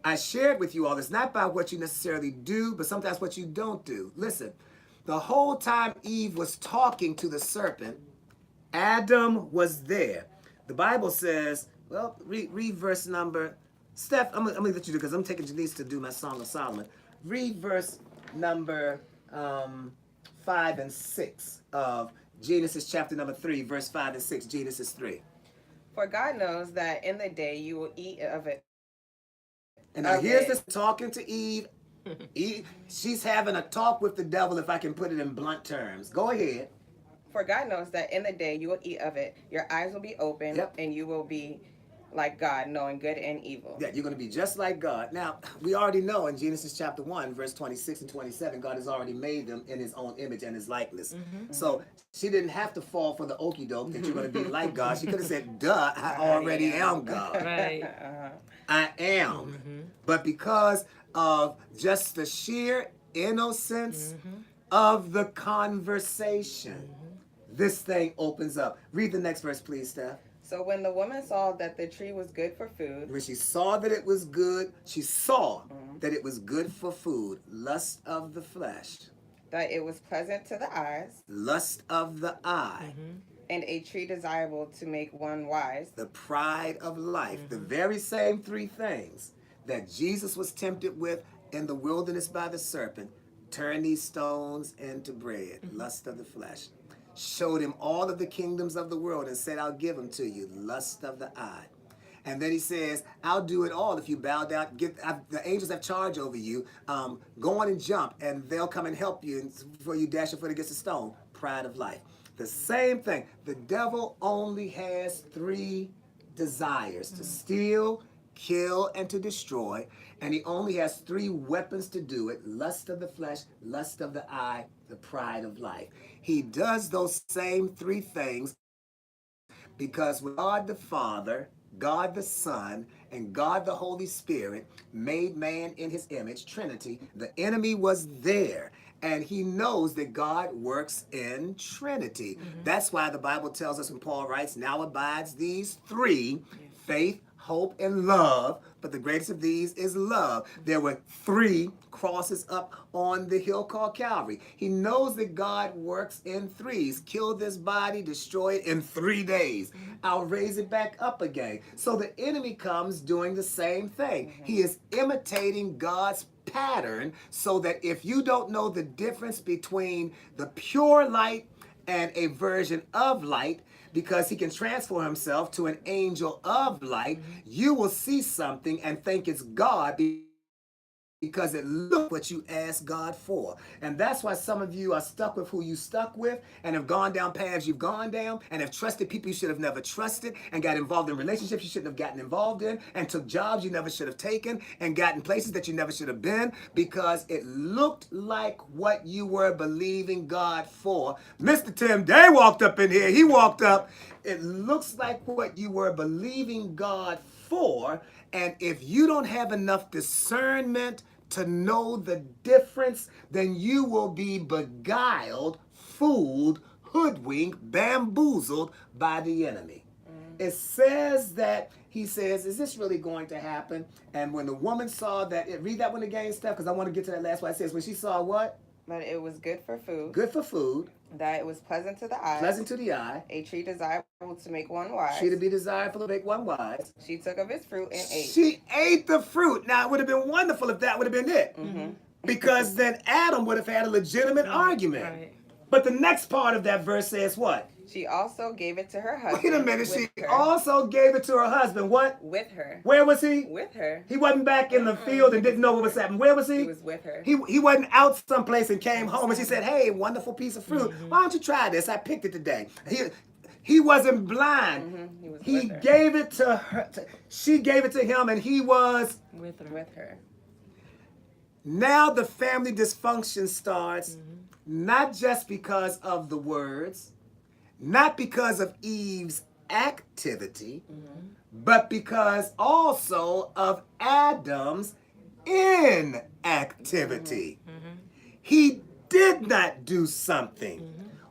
I shared with you all this, not by what you necessarily do, but sometimes what you don't do. Listen, the whole time Eve was talking to the serpent, Adam was there. The Bible says, well, read verse number, Steph, I'm gonna let you do, because I'm taking Janice to do my Song of Solomon. Read verse number 5 and 6 of Genesis chapter number 3, verse 5 and 6, Genesis 3. For God knows that in the day you will eat of it. And now here's this talking to Eve. Eve. She's having a talk with the devil, if I can put it in blunt terms. Go ahead. For God knows that in the day you will eat of it, your eyes will be open, and you will be like God, knowing good and evil. Yeah, you're going to be just like God. Now, we already know in Genesis chapter 1, verse 26 and 27, God has already made them in his own image and his likeness. So she didn't have to fall for the okie doke that you're going to be like God. She could have said, duh, I already am God. Right. I am. But because of just the sheer innocence of the conversation, this thing opens up. Read the next verse, please, Steph. So when the woman saw that the tree was good for food. When she saw that it was good, she saw that it was good for food. Lust of the flesh. That it was pleasant to the eyes. Lust of the eye. And a tree desirable to make one wise. The pride of life. The very same three things that Jesus was tempted with in the wilderness by the serpent. Turn these stones into bread. Lust of the flesh. Showed him all of the kingdoms of the world and said, I'll give them to you. Lust of the eye. And then he says, I'll do it all if you bow down. The angels have charge over you. Go on and jump, and they'll come and help you before you dash your foot against a stone. Pride of life. The same thing. The devil only has three desires: to steal, kill, and to destroy. And he only has three weapons to do it: lust of the flesh, lust of the eye, the pride of life. He does those same three things because God the Father, God the Son, and God the Holy Spirit made man in his image, Trinity. The enemy was there, and he knows that God works in Trinity. That's why the Bible tells us when Paul writes, now abides these three: faith, hope, and love. But the greatest of these is love. There were three crosses up on the hill called Calvary. He knows that God works in threes. Kill this body, destroy it in 3 days. I'll raise it back up again. So the enemy comes doing the same thing. He is imitating God's pattern, so that if you don't know the difference between the pure light and a version of light, because he can transform himself to an angel of light, you will see something and think it's God because it looked what you asked God for. And that's why some of you are stuck with who you stuck with, and have gone down paths you've gone down, and have trusted people you should have never trusted, and got involved in relationships you shouldn't have gotten involved in, and took jobs you never should have taken, and gotten places that you never should have been, because it looked like what you were believing God for. Mr. Tim Day walked up in here. He walked up. It looks like what you were believing God for, and if you don't have enough discernment to know the difference, then you will be beguiled, fooled, hoodwinked, bamboozled by the enemy. It says that, he says, is this really going to happen? And when the woman saw that, read that one again, Steph, because I want to get to that last one. It says, when she saw what? That it was good for food. Good for food. That it was pleasant to the eye. Pleasant to the eye. A tree desirable to make one wise. She to be desirable to make one wise. She took of its fruit and ate. She ate the fruit. Now, it would have been wonderful if that would have been it. Because then Adam would have had a legitimate argument. Right. But the next part of that verse says what? She also gave it to her husband. Wait a minute. With She her. also gave it to her husband. What? With her. Where was he? With her. He wasn't back in the field and didn't know what was happening. Where was he? He was with her. He wasn't out someplace and came home and she said, hey, wonderful piece of fruit. Why don't you try this? I picked it today. He wasn't blind. He gave it to her. She gave it to him, and he was with her. Now the family dysfunction starts, not just because of the words, not because of Eve's activity, but because also of Adam's inactivity. He did not do something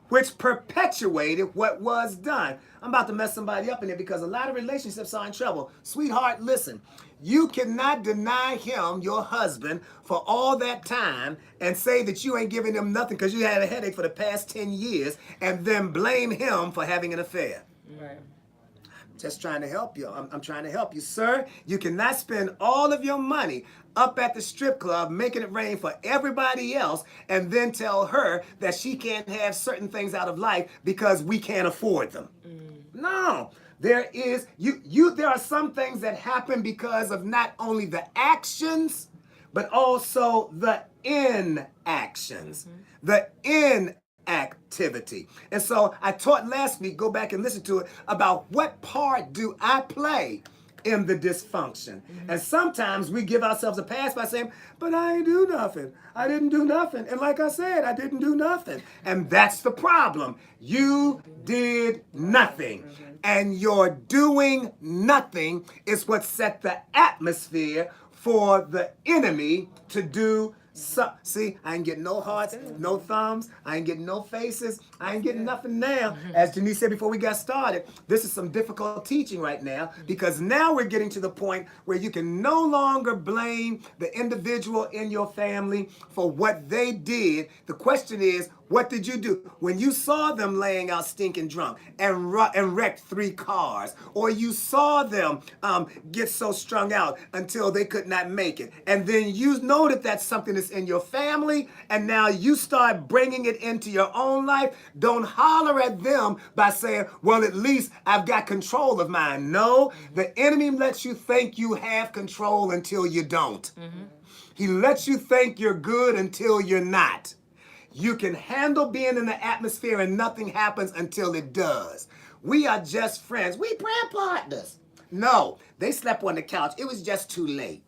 which perpetuated what was done. I'm about to mess somebody up in there because a lot of relationships are in trouble. Sweetheart, listen. You cannot deny him, your husband, for all that time and say that you ain't giving him nothing because you had a headache for the past 10 years and then blame him for having an affair. Right. Just trying to help you. I'm trying to help you, sir. You cannot spend all of your money up at the strip club making it rain for everybody else and then tell her that she can't have certain things out of life because we can't afford them. No. There are some things that happen because of not only the actions, but also the inactions. The inactivity. And so I taught last week, go back and listen to it, about what part do I play in the dysfunction. And sometimes we give ourselves a pass by saying, but I ain't do nothing. I didn't do nothing. And like I said, I didn't do nothing. And that's the problem. You did nothing. And your doing nothing is what set the atmosphere for the enemy to do. So, see, I ain't getting no hearts, no thumbs, I ain't getting no faces, I ain't getting nothing now. As Denise said before we got started, this is some difficult teaching right now because now we're getting to the point where you can no longer blame the individual in your family for what they did. The question is, what did you do? When you saw them laying out stinking drunk and wrecked 3 cars, or you saw them get so strung out until they could not make it, and then you know that that's something that's in your family, and now you start bringing it into your own life, don't holler at them by saying, well, at least I've got control of mine. No, the enemy lets you think you have control until you don't. He lets you think you're good until you're not. You can handle being in the atmosphere and nothing happens until it does. We are just friends. We prayer partners. No, they slept on the couch. It was just too late.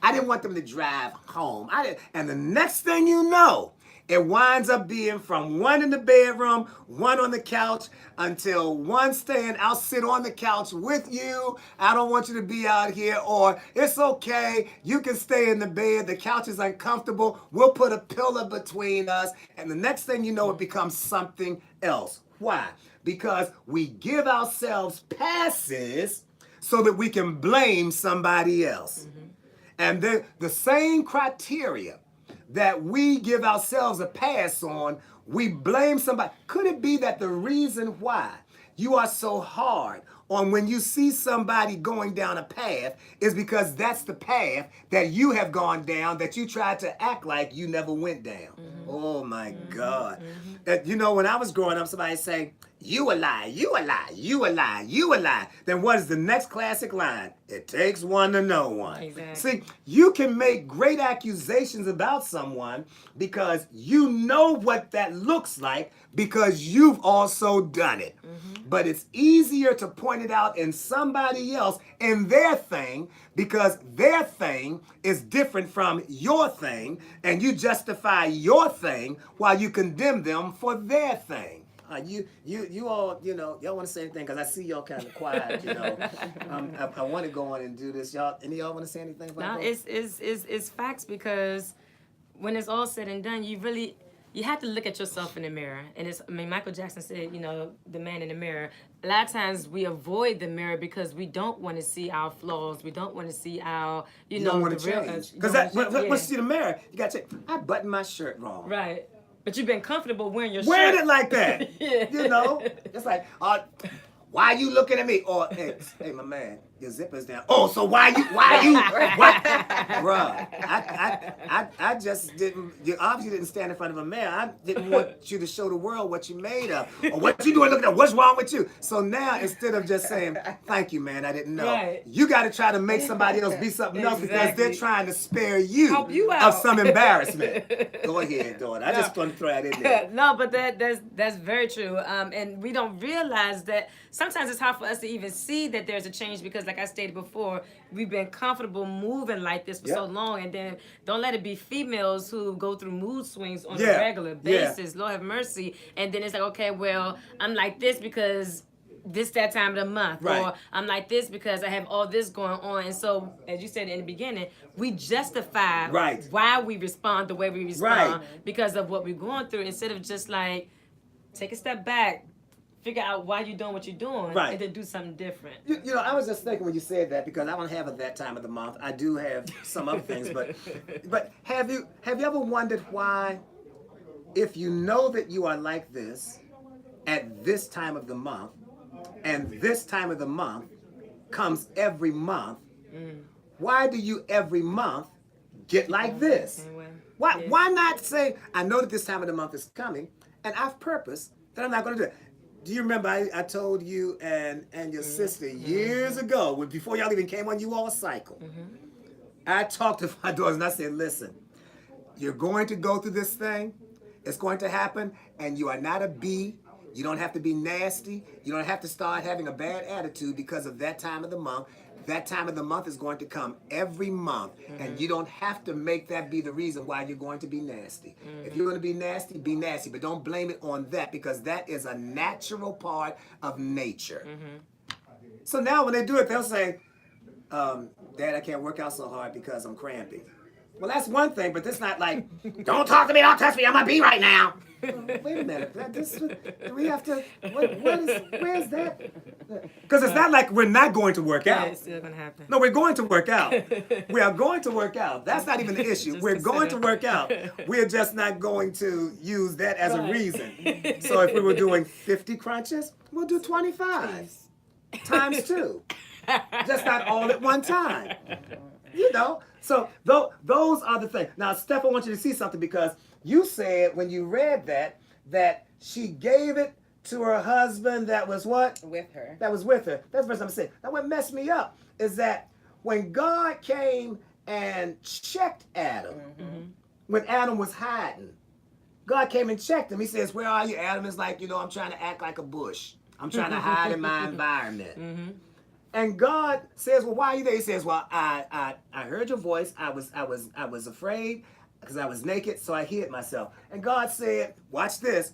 I didn't want them to drive home. And the next thing you know, it winds up being from one in the bedroom, one on the couch, until one staying, I'll sit on the couch with you. I don't want you to be out here. Or it's okay. You can stay in the bed. The couch is uncomfortable. We'll put a pillow between us. And the next thing you know, it becomes something else. Why? Because we give ourselves passes so that we can blame somebody else. And then the same criteria that we give ourselves a pass on, we blame somebody. Could it be that the reason why you are so hard on when you see somebody going down a path is because that's the path that you have gone down that you tried to act like you never went down? Oh my God. You know, when I was growing up, somebody say, you a lie, you a lie, you a lie, you a lie. Then what is the next classic line? It takes one to know one. Exactly. See, you can make great accusations about someone because you know what that looks like because you've also done it. But it's easier to point it out in somebody else and their thing because their thing is different from your thing, and you justify your thing while you condemn them for their thing. You all, you know, y'all want to say anything? Because I see y'all kind of quiet, you know. I want to go on and do this. Any of y'all want to say anything? No, it's facts because when it's all said and done, you have to look at yourself in the mirror. And Michael Jackson said, you know, the man in the mirror. A lot of times we avoid the mirror because we don't want to see our flaws. We don't want to see our, you know, don't want to change. Because when you see the mirror, you got to check. I buttoned my shirt wrong. Right. But you've been comfortable wearing your Wearing shirt. it like that. You know? It's like, why are you looking at me? Or, hey, my man, your zipper's down. Oh, so why, what? Bruh, I just didn't, you obviously didn't stand in front of a mirror. I didn't want you to show the world what you made of, or what you doing looking at, what's wrong with you? So now, instead of just saying, thank you, man, I didn't know, Right. you got to try to make somebody else be something else because Exactly. they're trying to spare you, Help you of out. some embarrassment. Go ahead, daughter. I just want to throw that in there. No, but that's very true. And we don't realize that sometimes it's hard for us to even see that there's a change because, like I stated before, we've been comfortable moving like this for so long, and then don't let it be females who go through mood swings on a regular basis. Lord have mercy. And then it's like, okay, well, I'm like this because this that time of the month, or I'm like this because I have all this going on. And so, as you said in the beginning, we justify why we respond the way we respond because of what we're going through, instead of just like take a step back, figure out why you're doing what you're doing, and then do something different. You know, I was just thinking when you said that, because I don't have it that time of the month. I do have some other things, but have you ever wondered why, if you know that you are like this at this time of the month, and this time of the month comes every month, why do you every month get like this? Why not say, I know that this time of the month is coming, and I've purposed that I'm not going to do it? Do you remember I told you and your sister years ago, before y'all even came on you all cycle, I talked to my daughters and I said, listen, you're going to go through this thing, it's going to happen, and you are not a bee. You don't have to be nasty. You don't have to start having a bad attitude because of that time of the month. That time of the month is going to come every month, and you don't have to make that be the reason why you're going to be nasty. If you're going to be nasty, but don't blame it on that, because that is a natural part of nature. So now when they do it, they'll say, Dad, I can't work out so hard because I'm cramping. Well, that's one thing, but it's not like, don't talk to me, don't touch me, I'm a bee right now. Wait a minute, do we have to, where's that? Because it's not like we're not going to work out. It's still going to happen. No, we're going to work out. We are going to work out. That's not even the issue. We're going to work out. We're just not going to use that as a reason. So if we were doing 50 crunches, we'll do 25 times 2. Just not all at one time. You know, so those are the things. Now, Steph, I want you to see something, because you said when you read that she gave it to her husband that was what? With her. That was with her. That's the first time I said. Now, what messed me up is that when God came and checked Adam, when Adam was hiding, God came and checked him. He says, where are you, Adam? It's like, I'm trying to act like a bush. I'm trying to hide in my environment. And God says, well, why are you there? He says, well, I heard your voice. I was afraid because I was naked, so I hid myself. And God said, watch this.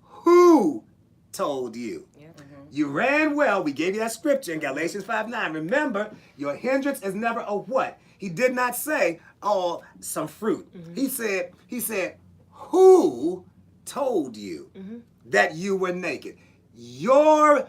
Who told you? You ran well. We gave you that scripture in Galatians 5:9. Remember, your hindrance is never a what? He did not say, oh, some fruit. He said, who told you that you were naked? Your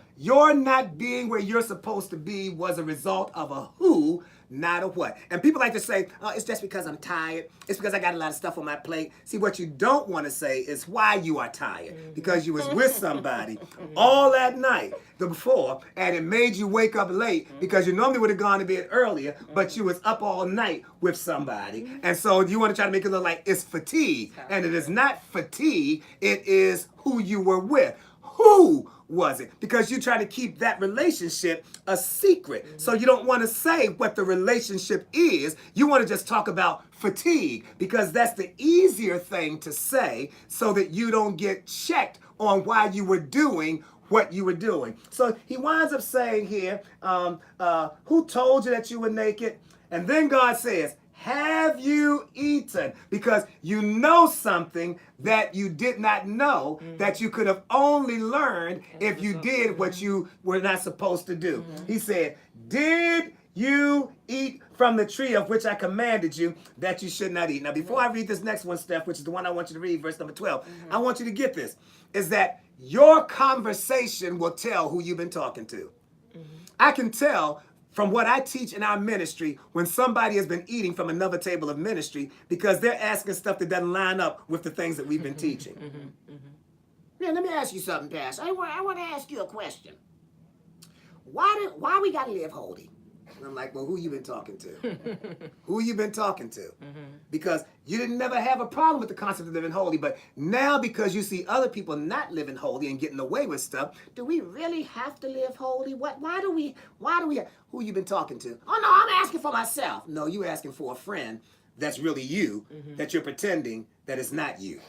not being where you're supposed to be was a result of a who, not a what. And people like to say, oh, it's just because I'm tired. It's because I got a lot of stuff on my plate. See, what you don't want to say is why you are tired. Because you was with somebody all that night before, and it made you wake up late because you normally would have gone to bed earlier, but you was up all night with somebody. And so you want to try to make it look like it's fatigue. And it is not fatigue. It is who you were with. Who was it? Because you try to keep that relationship a secret. So you don't want to say what the relationship is. You want to just talk about fatigue, because that's the easier thing to say, so that you don't get checked on why you were doing what you were doing. So he winds up saying here, who told you that you were naked? And then God says, have you eaten? Because you know something that you did not know, that you could have only learned if you did what you were not supposed to do. He said, did you eat from the tree of which I commanded you that you should not eat? Now, before I read this next one, Steph, which is the one I want you to read, verse number 12, I want you to get this, is that your conversation will tell who you've been talking to. I can tell from what I teach in our ministry when somebody has been eating from another table of ministry, because they're asking stuff that doesn't line up with the things that we've been teaching. Yeah, let me ask you something, Pastor. I want to ask you a question. Why we got to live holy? And I'm like, well, who you been talking to? Who you been talking to? Because you didn't never have a problem with the concept of living holy, but now because you see other people not living holy and getting away with stuff, do we really have to live holy? Why do we, who you been talking to? Oh no, I'm asking for myself. No, you asking for a friend that's really you, that you're pretending that it's not you.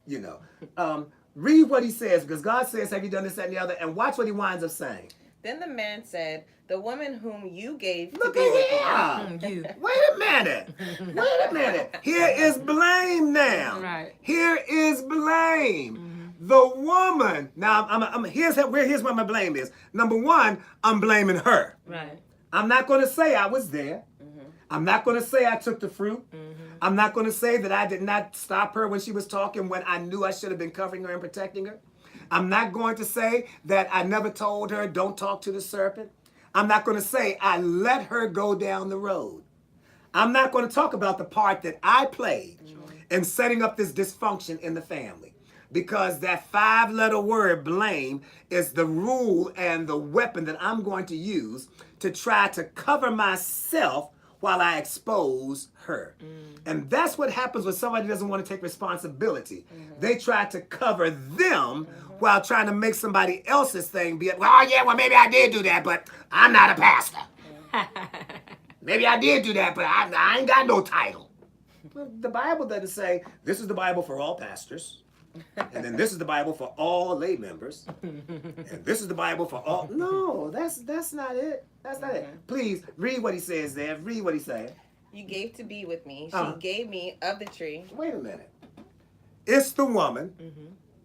You know. Read what he says, because God says, have you done this, that, and the other, and watch what he winds up saying. Then the man said, the woman whom you gave Look to be with at me. here. Wait a minute. Here is blame now. Right. Here is blame. The woman. Now, here's where my blame is. Number one, I'm blaming her. Right. I'm not going to say I was there. I'm not going to say I took the fruit. I'm not going to say that I did not stop her when she was talking when I knew I should have been covering her and protecting her. I'm not going to say that I never told her, don't talk to the serpent. I'm not going to say I let her go down the road. I'm not going to talk about the part that I played in setting up this dysfunction in the family. Because that 5-letter word, blame, is the rule and the weapon that I'm going to use to try to cover myself while I expose her. And that's what happens when somebody doesn't want to take responsibility. They try to cover them while trying to make somebody else's thing be, well, maybe I did do that, but I'm not a pastor. Maybe I did do that, but I ain't got no title. Well, the Bible doesn't say, this is the Bible for all pastors. And then this is the Bible for all lay members. And this is the Bible for all. No, that's not it. That's not it. Please read what he says there. Read what he's saying. You gave to be with me. She gave me of the tree. Wait a minute. It's the woman.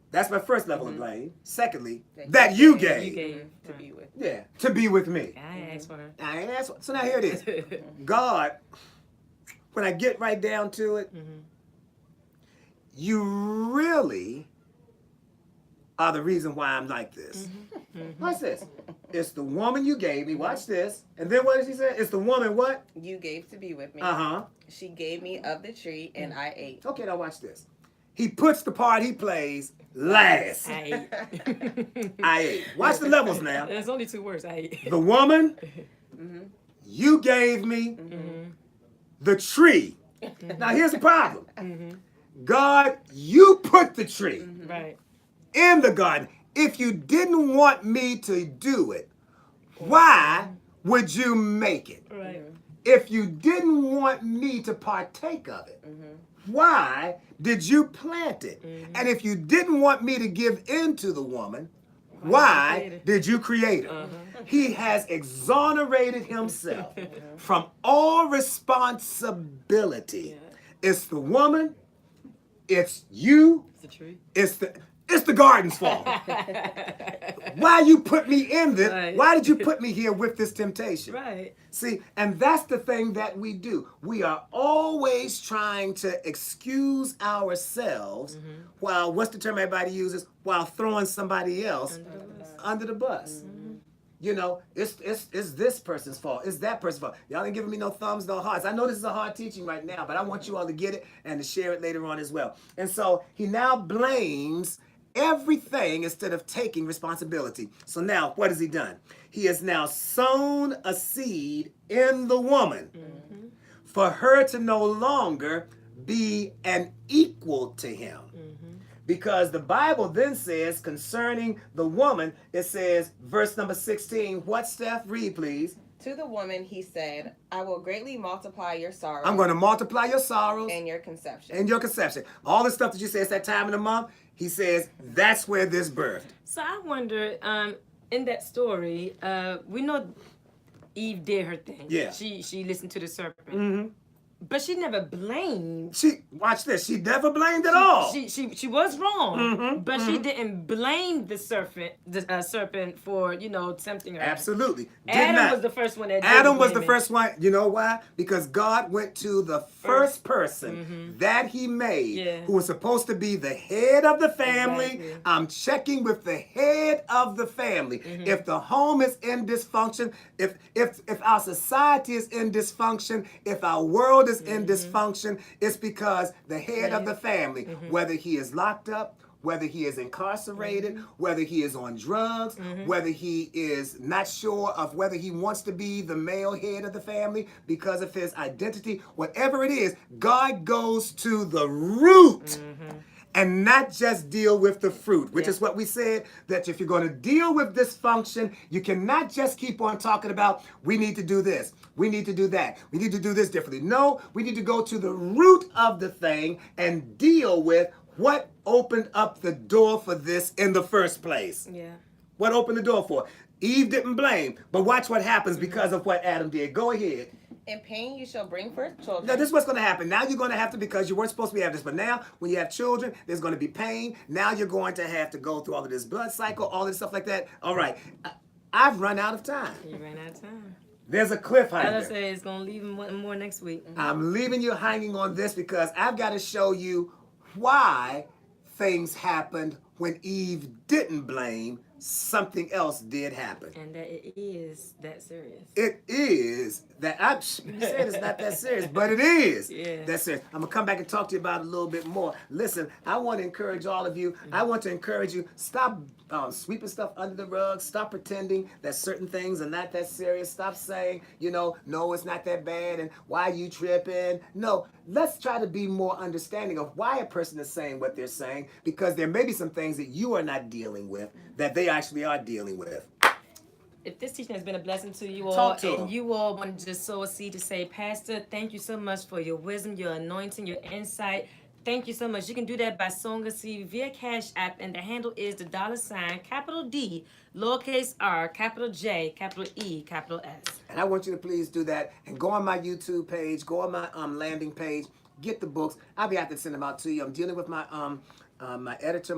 That's my first level of blame. Secondly, that you gave. You gave to be with me. Yeah, to be with me. I ain't asked for her. I ain't asked for. So now here it is. God, when I get right down to it, you really are the reason why I'm like this. Watch this. It's the woman you gave me. Watch this. And then what did she say? It's the woman what? You gave to be with me. She gave me of the tree, and I ate. Okay, now watch this. He puts the part he plays last. I ate. I ate. Watch the levels now. There's only 2 words. I ate. The woman, you gave me the tree. Now here's the problem. God, you put the tree Right. in the garden. If you didn't want me to do it, why would you make it? Right. If you didn't want me to partake of it, why did you plant it? And if you didn't want me to give in to the woman, why did you create her? He has exonerated himself from all responsibility. It's the woman, it's you, It's a tree. it's the garden's fault. Why you put me in this? Right. Why did you put me here with this temptation? Right. See, and that's the thing that we do. We are always trying to excuse ourselves while, what's the term everybody uses? While throwing somebody else under the bus. You know, it's this person's fault. It's that person's fault. Y'all ain't giving me no thumbs, no hearts. I know this is a hard teaching right now, but I want you all to get it and to share it later on as well. And so he now blames everything instead of taking responsibility. So now, what has he done? He has now sown a seed in the woman for her to no longer be an equal to him. Because the Bible then says concerning the woman, it says, verse number 16, what, Steph? Read, please. To the woman he said, I will greatly multiply your sorrows. I'm going to multiply your sorrows. And your conception. And your conception. All the stuff that you say it's that time of the month, he says, that's where this birthed. So I wonder, in that story, we know Eve did her thing. Yeah. She listened to the serpent. But she never blamed. Watch this. She never blamed at all. She was wrong, but she didn't blame the serpent for tempting her. Absolutely. Adam was the first one that did. Adam was the first one. You know why? Because God went to the first person that he made, who was supposed to be the head of the family. Exactly. I'm checking with the head of the family. If the home is in dysfunction, if our society is in dysfunction, if our world is in dysfunction, it's because the head of the family, whether he is locked up, whether he is incarcerated, whether he is on drugs, whether he is not sure of whether he wants to be the male head of the family because of his identity, whatever it is, God goes to the root. And not just deal with the fruit, which is what we said, that if you're going to deal with dysfunction, you cannot just keep on talking about, we need to do this, we need to do that, we need to do this differently. No, we need to go to the root of the thing and deal with what opened up the door for this in the first place. Yeah. What opened the door for? Eve didn't blame, but watch what happens because of what Adam did. Go ahead. In pain you shall bring forth children. Now, this is what's going to happen. Now you're going to have to, because you weren't supposed to be having this, but now when you have children, there's going to be pain. Now you're going to have to go through all of this blood cycle, all this stuff like that. All right. I've run out of time. You ran out of time. There's a cliffhanger. I say it's going to leave him wanting more next week. I'm leaving you hanging on this because I've got to show you why things happened when Eve didn't blame. Something else did happen. And that it is that serious. It is that, you said it's not that serious, but it is that serious. I'm going to come back and talk to you about it a little bit more. Listen, I want to encourage all of you. I want to encourage you, stop sweeping stuff under the rug. Stop pretending that certain things are not that serious. Stop saying, no, it's not that bad, and why you tripping? No, let's try to be more understanding of why a person is saying what they're saying, because there may be some things that you are not dealing with that they actually are dealing with. If this teaching has been a blessing to you all, Talk to and them. you all want to just sow a seed to say, Pastor, thank you so much for your wisdom, your anointing, your insight. Thank you so much. You can do that by sowing a seed via Cash App, and the handle is the $, capital D, lowercase r, capital J, capital E, capital S. And I want you to please do that and go on my YouTube page, go on my landing page, get the books. I'll be happy to send them out to you. I'm dealing with my my editor,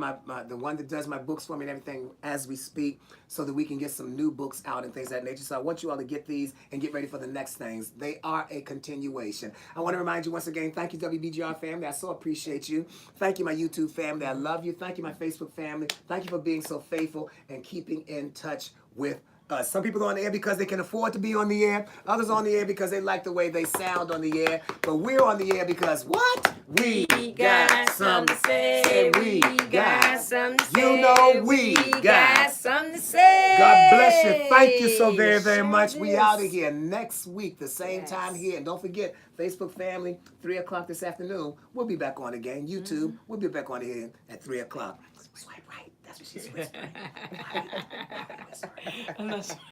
the one that does my books for me and everything as we speak, so that we can get some new books out and things of that nature. So I want you all to get these and get ready for the next things. They are a continuation. I want to remind you once again, thank you, WBGR family. I so appreciate you. Thank you, my YouTube family. I love you. Thank you, my Facebook family. Thank you for being so faithful and keeping in touch with us. Some people are on the air because they can afford to be on the air. Others on the air because they like the way they sound on the air. But we're on the air because what? We got something to say. We got something to say. You know we got something to say. God bless you. Thank you so very, very much. We out of here next week, the same time here. And don't forget, Facebook family, 3 o'clock this afternoon. We'll be back on again. YouTube, we'll be back on here at 3 o'clock. Swipe right. That's what she's whispering. I'm not sure.